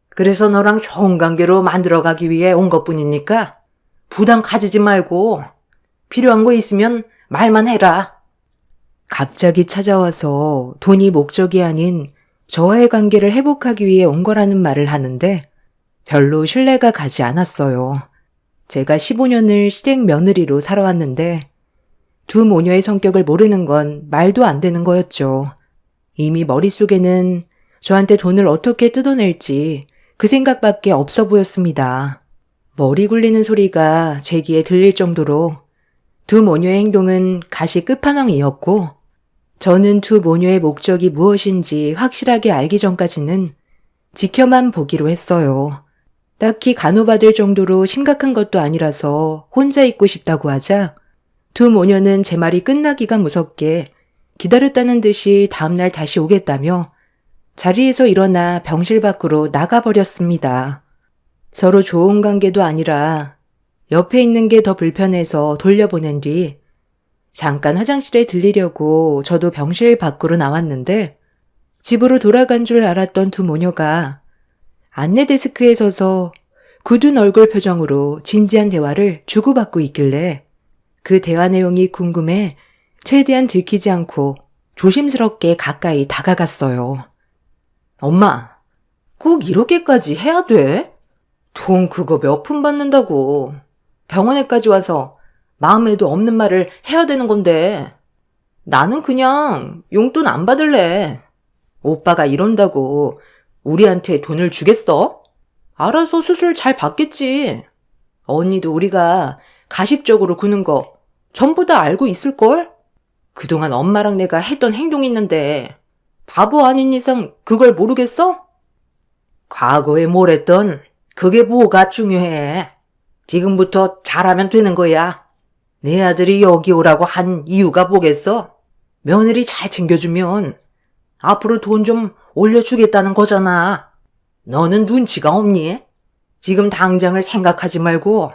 그래서 너랑 좋은 관계로 만들어가기 위해 온 것뿐이니까 부담 가지지 말고 필요한 거 있으면 말만 해라. 갑자기 찾아와서 돈이 목적이 아닌 저와의 관계를 회복하기 위해 온 거라는 말을 하는데 별로 신뢰가 가지 않았어요. 제가 15년을 시댁 며느리로 살아왔는데 두 모녀의 성격을 모르는 건 말도 안 되는 거였죠. 이미 머릿속에는 저한테 돈을 어떻게 뜯어낼지 그 생각밖에 없어 보였습니다. 머리 굴리는 소리가 제 귀에 들릴 정도로 두 모녀의 행동은 가시 끝판왕이었고 저는 두 모녀의 목적이 무엇인지 확실하게 알기 전까지는 지켜만 보기로 했어요. 딱히 간호받을 정도로 심각한 것도 아니라서 혼자 있고 싶다고 하자 두 모녀는 제 말이 끝나기가 무섭게 기다렸다는 듯이 다음날 다시 오겠다며 자리에서 일어나 병실 밖으로 나가버렸습니다. 서로 좋은 관계도 아니라 옆에 있는 게 더 불편해서 돌려보낸 뒤 잠깐 화장실에 들리려고 저도 병실 밖으로 나왔는데 집으로 돌아간 줄 알았던 두 모녀가 안내 데스크에 서서 굳은 얼굴 표정으로 진지한 대화를 주고받고 있길래 그 대화 내용이 궁금해 최대한 들키지 않고 조심스럽게 가까이 다가갔어요. 엄마, 꼭 이렇게까지 해야 돼? 돈 그거 몇 푼 받는다고. 병원에까지 와서 마음에도 없는 말을 해야 되는 건데. 나는 그냥 용돈 안 받을래. 오빠가 이런다고 우리한테 돈을 주겠어? 알아서 수술 잘 받겠지. 언니도 우리가 가식적으로 구는 거 전부 다 알고 있을걸? 그동안 엄마랑 내가 했던 행동이 있는데 바보 아닌 이상 그걸 모르겠어? 과거에 뭘 했던 그게 뭐가 중요해. 지금부터 잘하면 되는 거야. 내 아들이 여기 오라고 한 이유가 뭐겠어? 며느리 잘 챙겨주면 앞으로 돈 좀 올려주겠다는 거잖아. 너는 눈치가 없니? 지금 당장을 생각하지 말고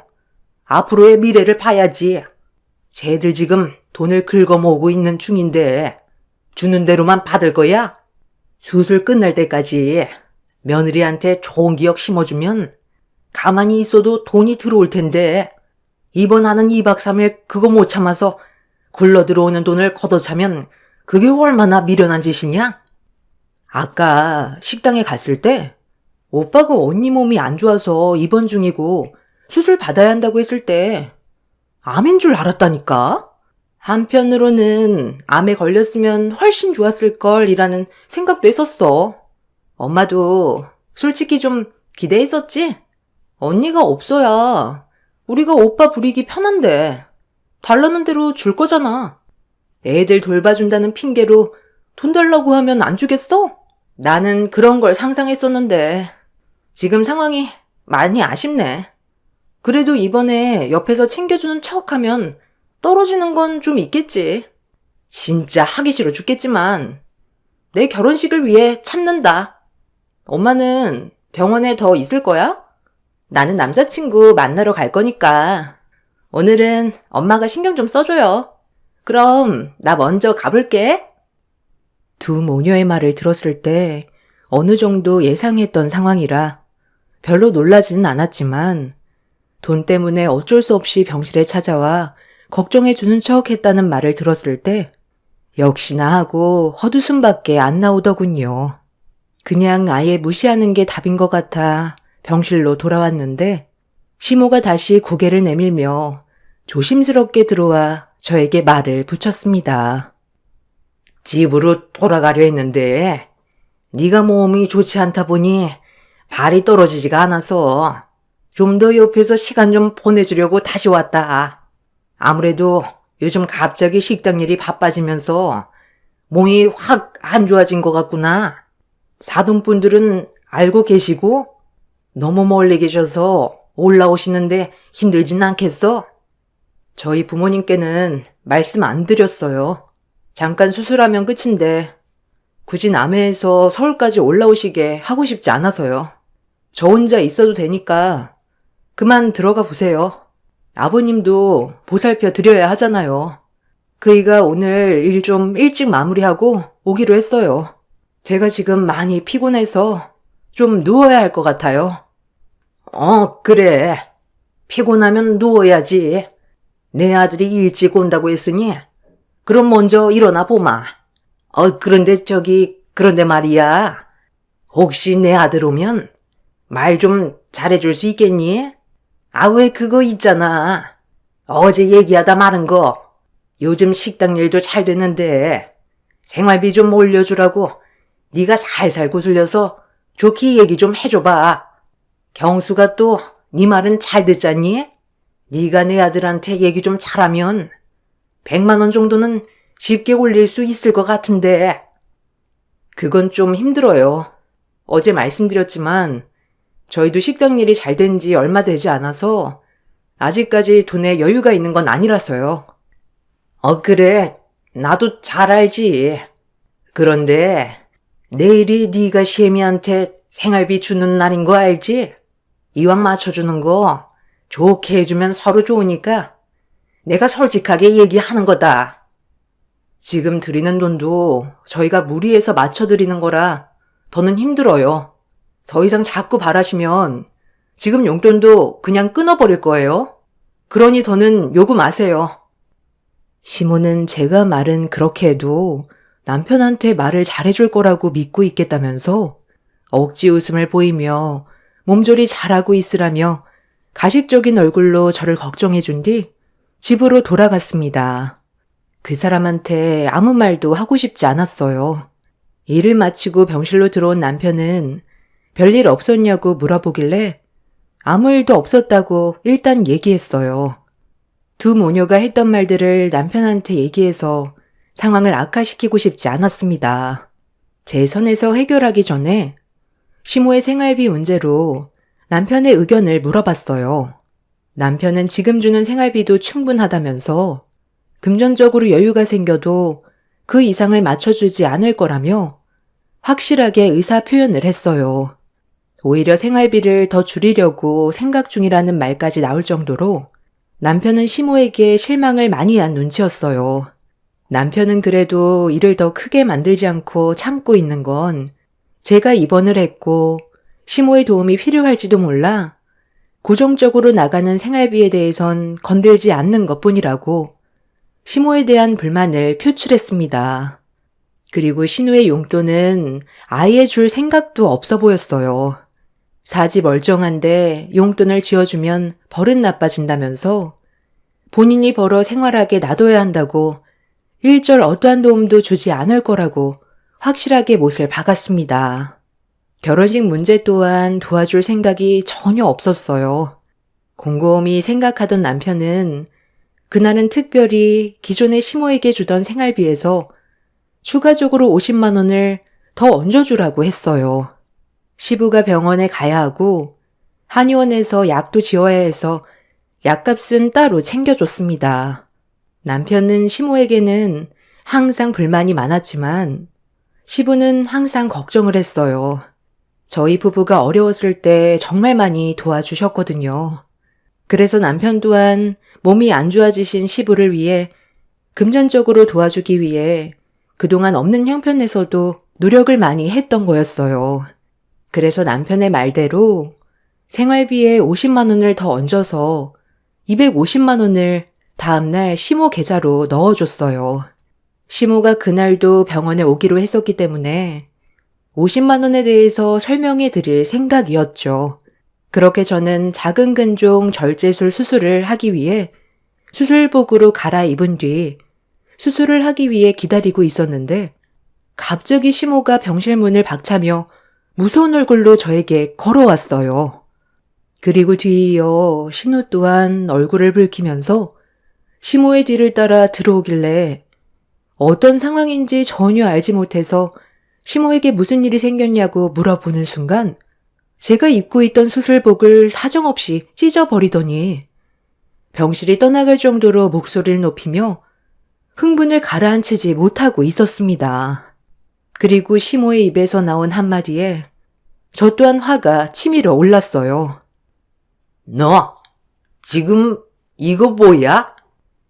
앞으로의 미래를 봐야지. 쟤들 지금 돈을 긁어모으고 있는 중인데 주는 대로만 받을 거야? 수술 끝날 때까지 며느리한테 좋은 기억 심어주면 가만히 있어도 돈이 들어올 텐데 입원하는 2박 3일 그거 못 참아서 굴러 들어오는 돈을 걷어차면 그게 얼마나 미련한 짓이냐? 아까 식당에 갔을 때 오빠가 언니 몸이 안 좋아서 입원 중이고 수술 받아야 한다고 했을 때 암인 줄 알았다니까? 한편으로는 암에 걸렸으면 훨씬 좋았을 걸이라는 생각도 했었어. 엄마도 솔직히 좀 기대했었지? 언니가 없어야 우리가 오빠 부리기 편한데 달라는 대로 줄 거잖아. 애들 돌봐준다는 핑계로 돈 달라고 하면 안 주겠어? 나는 그런 걸 상상했었는데 지금 상황이 많이 아쉽네. 그래도 이번에 옆에서 챙겨주는 척하면 떨어지는 건 좀 있겠지. 진짜 하기 싫어 죽겠지만 내 결혼식을 위해 참는다. 엄마는 병원에 더 있을 거야? 나는 남자친구 만나러 갈 거니까 오늘은 엄마가 신경 좀 써줘요. 그럼 나 먼저 가볼게. 두 모녀의 말을 들었을 때 어느 정도 예상했던 상황이라 별로 놀라지는 않았지만 돈 때문에 어쩔 수 없이 병실에 찾아와 걱정해주는 척 했다는 말을 들었을 때 역시나 하고 헛웃음밖에 안 나오더군요. 그냥 아예 무시하는 게 답인 것 같아 병실로 돌아왔는데 시모가 다시 고개를 내밀며 조심스럽게 들어와 저에게 말을 붙였습니다. 집으로 돌아가려 했는데 네가 몸이 좋지 않다 보니 발이 떨어지지가 않아서 좀 더 옆에서 시간 좀 보내주려고 다시 왔다. 아무래도 요즘 갑자기 식당 일이 바빠지면서 몸이 확 안 좋아진 것 같구나. 사돈분들은 알고 계시고 너무 멀리 계셔서 올라오시는데 힘들진 않겠어? 저희 부모님께는 말씀 안 드렸어요. 잠깐 수술하면 끝인데 굳이 남해에서 서울까지 올라오시게 하고 싶지 않아서요. 저 혼자 있어도 되니까 그만 들어가 보세요. 아버님도 보살펴 드려야 하잖아요. 그이가 오늘 일 좀 일찍 마무리하고 오기로 했어요. 제가 지금 많이 피곤해서 좀 누워야 할 것 같아요. 그래. 피곤하면 누워야지. 내 아들이 일찍 온다고 했으니 그럼 먼저 일어나 보마. 그런데 말이야. 혹시 내 아들 오면 말 좀 잘해줄 수 있겠니? 왜 그거 있잖아. 어제 얘기하다 마른 거. 요즘 식당 일도 잘 됐는데 생활비 좀 올려주라고 네가 살살 구슬려서 좋게 얘기 좀 해줘봐. 경수가 또 네 말은 잘 듣잖니? 네가 내 아들한테 얘기 좀 잘하면 100만 원 정도는 쉽게 올릴 수 있을 것 같은데. 그건 좀 힘들어요. 어제 말씀드렸지만 저희도 식당 일이 잘 된 지 얼마 되지 않아서 아직까지 돈에 여유가 있는 건 아니라서요. 그래. 나도 잘 알지. 그런데 내일이 네가 시애미한테 생활비 주는 날인 거 알지? 이왕 맞춰주는 거 좋게 해주면 서로 좋으니까 내가 솔직하게 얘기하는 거다. 지금 드리는 돈도 저희가 무리해서 맞춰드리는 거라 더는 힘들어요. 더 이상 자꾸 바라시면 지금 용돈도 그냥 끊어버릴 거예요. 그러니 더는 요구 마세요. 시모는 제가 말은 그렇게 해도 남편한테 말을 잘해줄 거라고 믿고 있겠다면서 억지 웃음을 보이며 몸조리 잘하고 있으라며 가식적인 얼굴로 저를 걱정해준 뒤 집으로 돌아갔습니다. 그 사람한테 아무 말도 하고 싶지 않았어요. 일을 마치고 병실로 들어온 남편은 별일 없었냐고 물어보길래 아무 일도 없었다고 일단 얘기했어요. 두 모녀가 했던 말들을 남편한테 얘기해서 상황을 악화시키고 싶지 않았습니다. 제 선에서 해결하기 전에 시모의 생활비 문제로 남편의 의견을 물어봤어요. 남편은 지금 주는 생활비도 충분하다면서 금전적으로 여유가 생겨도 그 이상을 맞춰주지 않을 거라며 확실하게 의사 표현을 했어요. 오히려 생활비를 더 줄이려고 생각 중이라는 말까지 나올 정도로 남편은 시모에게 실망을 많이 한 눈치였어요. 남편은 그래도 일을 더 크게 만들지 않고 참고 있는 건 제가 입원을 했고 시모의 도움이 필요할지도 몰라 고정적으로 나가는 생활비에 대해선 건들지 않는 것뿐이라고 시모에 대한 불만을 표출했습니다. 그리고 신우의 용돈은 아예 줄 생각도 없어 보였어요. 사지 멀쩡한데 용돈을 쥐어주면 버릇 나빠진다면서 본인이 벌어 생활하게 놔둬야 한다고 일절 어떠한 도움도 주지 않을 거라고 확실하게 못을 박았습니다. 결혼식 문제 또한 도와줄 생각이 전혀 없었어요. 곰곰이 생각하던 남편은 그날은 특별히 기존의 시모에게 주던 생활비에서 추가적으로 50만 원을 더 얹어주라고 했어요. 시부가 병원에 가야 하고 한의원에서 약도 지어야 해서 약값은 따로 챙겨줬습니다. 남편은 시모에게는 항상 불만이 많았지만 시부는 항상 걱정을 했어요. 저희 부부가 어려웠을 때 정말 많이 도와주셨거든요. 그래서 남편 또한 몸이 안 좋아지신 시부를 위해 금전적으로 도와주기 위해 그동안 없는 형편에서도 노력을 많이 했던 거였어요. 그래서 남편의 말대로 생활비에 50만 원을 더 얹어서 250만 원을 다음날 시모 계좌로 넣어줬어요. 시모가 그날도 병원에 오기로 했었기 때문에 50만 원에 대해서 설명해 드릴 생각이었죠. 그렇게 저는 작은 근종 절제술 수술을 하기 위해 수술복으로 갈아입은 뒤 수술을 하기 위해 기다리고 있었는데 갑자기 시모가 병실 문을 박차며 무서운 얼굴로 저에게 걸어왔어요. 그리고 뒤이어 신우 또한 얼굴을 붉히면서 시모의 뒤를 따라 들어오길래 어떤 상황인지 전혀 알지 못해서 시모에게 무슨 일이 생겼냐고 물어보는 순간 제가 입고 있던 수술복을 사정없이 찢어버리더니 병실이 떠나갈 정도로 목소리를 높이며 흥분을 가라앉히지 못하고 있었습니다. 그리고 시모의 입에서 나온 한마디에 저 또한 화가 치밀어 올랐어요. 너 지금 이거 뭐야?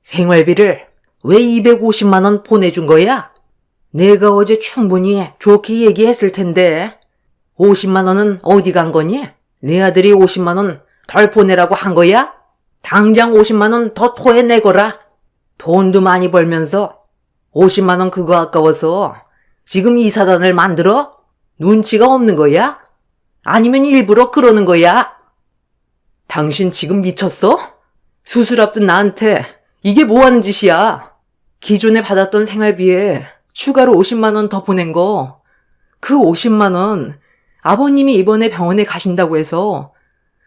생활비를 왜 250만 원 보내준 거야? 내가 어제 충분히 좋게 얘기했을 텐데 50만 원은 어디 간 거니? 내 아들이 50만 원 덜 보내라고 한 거야? 당장 50만 원 더 토해내거라. 돈도 많이 벌면서 50만 원 그거 아까워서 지금 이 사단을 만들어? 눈치가 없는 거야? 아니면 일부러 그러는 거야? 당신 지금 미쳤어? 수술 앞둔 나한테 이게 뭐 하는 짓이야? 기존에 받았던 생활비에 추가로 50만 원 더 보낸 거, 그 50만 원 아버님이 이번에 병원에 가신다고 해서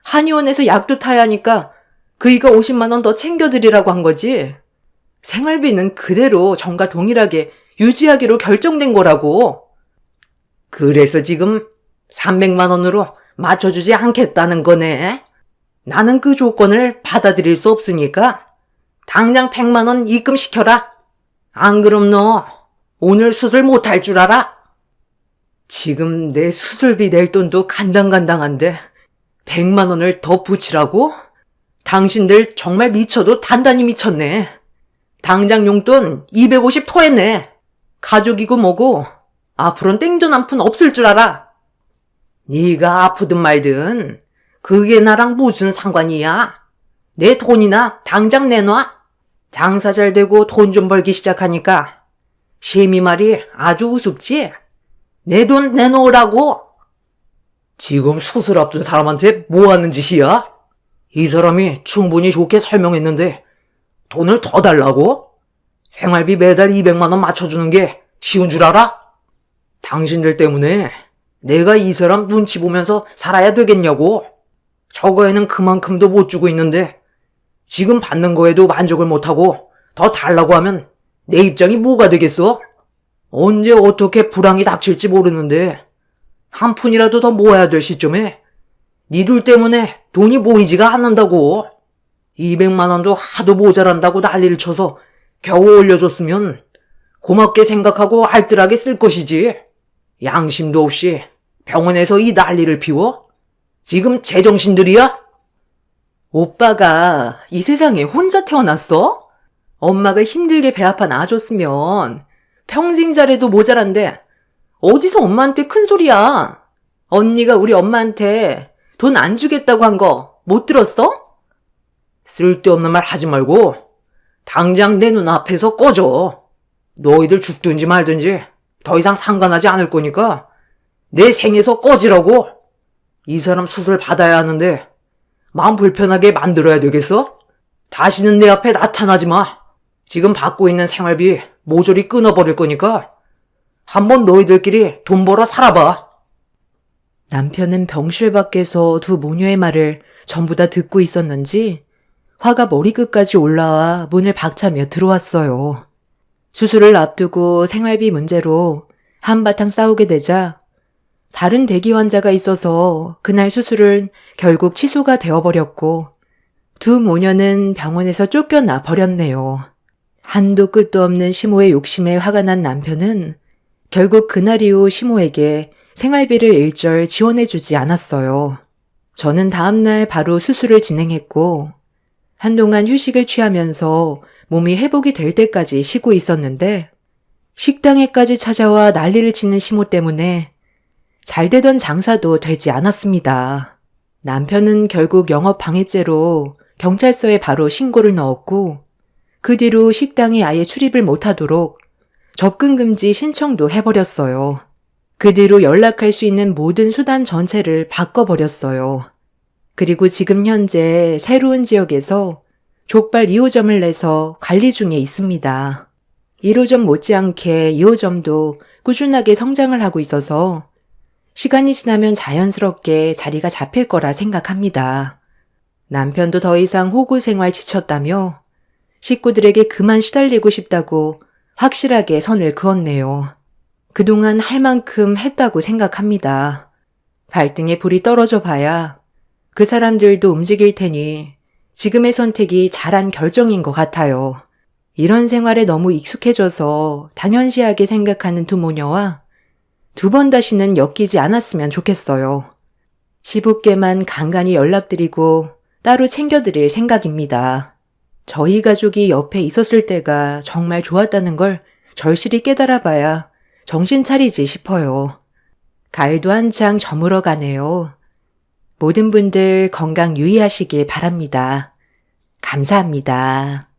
한의원에서 약도 타야 하니까 그이가 50만 원 더 챙겨드리라고 한 거지. 생활비는 그대로 전과 동일하게 유지하기로 결정된 거라고. 그래서 지금 300만 원으로 맞춰주지 않겠다는 거네. 나는 그 조건을 받아들일 수 없으니까 당장 100만 원 입금시켜라. 안 그럼 너 오늘 수술 못할 줄 알아? 지금 내 수술비 낼 돈도 간당간당한데 100만 원을 더 붙이라고? 당신들 정말 미쳐도 단단히 미쳤네. 당장 용돈 250 토해내. 가족이고 뭐고 앞으로는 땡전 한 푼 없을 줄 알아. 네가 아프든 말든 그게 나랑 무슨 상관이야? 내 돈이나 당장 내놔. 장사 잘 되고 돈 좀 벌기 시작하니까 시미 말이 아주 우습지? 내 돈 내놓으라고. 지금 수술 앞둔 사람한테 뭐 하는 짓이야? 이 사람이 충분히 좋게 설명했는데 돈을 더 달라고? 생활비 매달 200만 원 맞춰주는 게 쉬운 줄 알아? 당신들 때문에 내가 이 사람 눈치 보면서 살아야 되겠냐고. 저거에는 그만큼도 못 주고 있는데 지금 받는 거에도 만족을 못하고 더 달라고 하면 내 입장이 뭐가 되겠어? 언제 어떻게 불황이 닥칠지 모르는데 한 푼이라도 더 모아야 될 시점에 니들 때문에 돈이 모이지가 않는다고. 200만 원도 하도 모자란다고 난리를 쳐서 겨우 올려줬으면 고맙게 생각하고 알뜰하게 쓸 것이지. 양심도 없이 병원에서 이 난리를 피워? 지금 제정신들이야? 오빠가 이 세상에 혼자 태어났어? 엄마가 힘들게 배 아파 낳아줬으면 평생 잘해도 모자란데 어디서 엄마한테 큰 소리야. 언니가 우리 엄마한테 돈 안 주겠다고 한 거 못 들었어? 쓸데없는 말 하지 말고 당장 내 눈앞에서 꺼져. 너희들 죽든지 말든지 더 이상 상관하지 않을 거니까 내 생에서 꺼지라고. 이 사람 수술 받아야 하는데 마음 불편하게 만들어야 되겠어? 다시는 내 앞에 나타나지 마. 지금 받고 있는 생활비 모조리 끊어버릴 거니까 한번 너희들끼리 돈 벌어 살아봐. 남편은 병실 밖에서 두 모녀의 말을 전부 다 듣고 있었는지 화가 머리끝까지 올라와 문을 박차며 들어왔어요. 수술을 앞두고 생활비 문제로 한바탕 싸우게 되자 다른 대기 환자가 있어서 그날 수술은 결국 취소가 되어버렸고 두 모녀는 병원에서 쫓겨나 버렸네요. 한도 끝도 없는 시모의 욕심에 화가 난 남편은 결국 그날 이후 시모에게 생활비를 일절 지원해주지 않았어요. 저는 다음날 바로 수술을 진행했고 한동안 휴식을 취하면서 몸이 회복이 될 때까지 쉬고 있었는데 식당에까지 찾아와 난리를 치는 시모 때문에 잘 되던 장사도 되지 않았습니다. 남편은 결국 영업방해죄로 경찰서에 바로 신고를 넣었고 그 뒤로 식당에 아예 출입을 못하도록 접근금지 신청도 해버렸어요. 그 뒤로 연락할 수 있는 모든 수단 전체를 바꿔버렸어요. 그리고 지금 현재 새로운 지역에서 족발 2호점을 내서 관리 중에 있습니다. 1호점 못지않게 2호점도 꾸준하게 성장을 하고 있어서 시간이 지나면 자연스럽게 자리가 잡힐 거라 생각합니다. 남편도 더 이상 호구 생활 지쳤다며 식구들에게 그만 시달리고 싶다고 확실하게 선을 그었네요. 그동안 할 만큼 했다고 생각합니다. 발등에 불이 떨어져 봐야 그 사람들도 움직일 테니 지금의 선택이 잘한 결정인 것 같아요. 이런 생활에 너무 익숙해져서 당연시하게 생각하는 두 모녀와 두 번 다시는 엮이지 않았으면 좋겠어요. 시부께만 간간히 연락드리고 따로 챙겨드릴 생각입니다. 저희 가족이 옆에 있었을 때가 정말 좋았다는 걸 절실히 깨달아봐야 정신 차리지 싶어요. 가을도 한창 저물어 가네요. 모든 분들 건강 유의하시길 바랍니다. 감사합니다.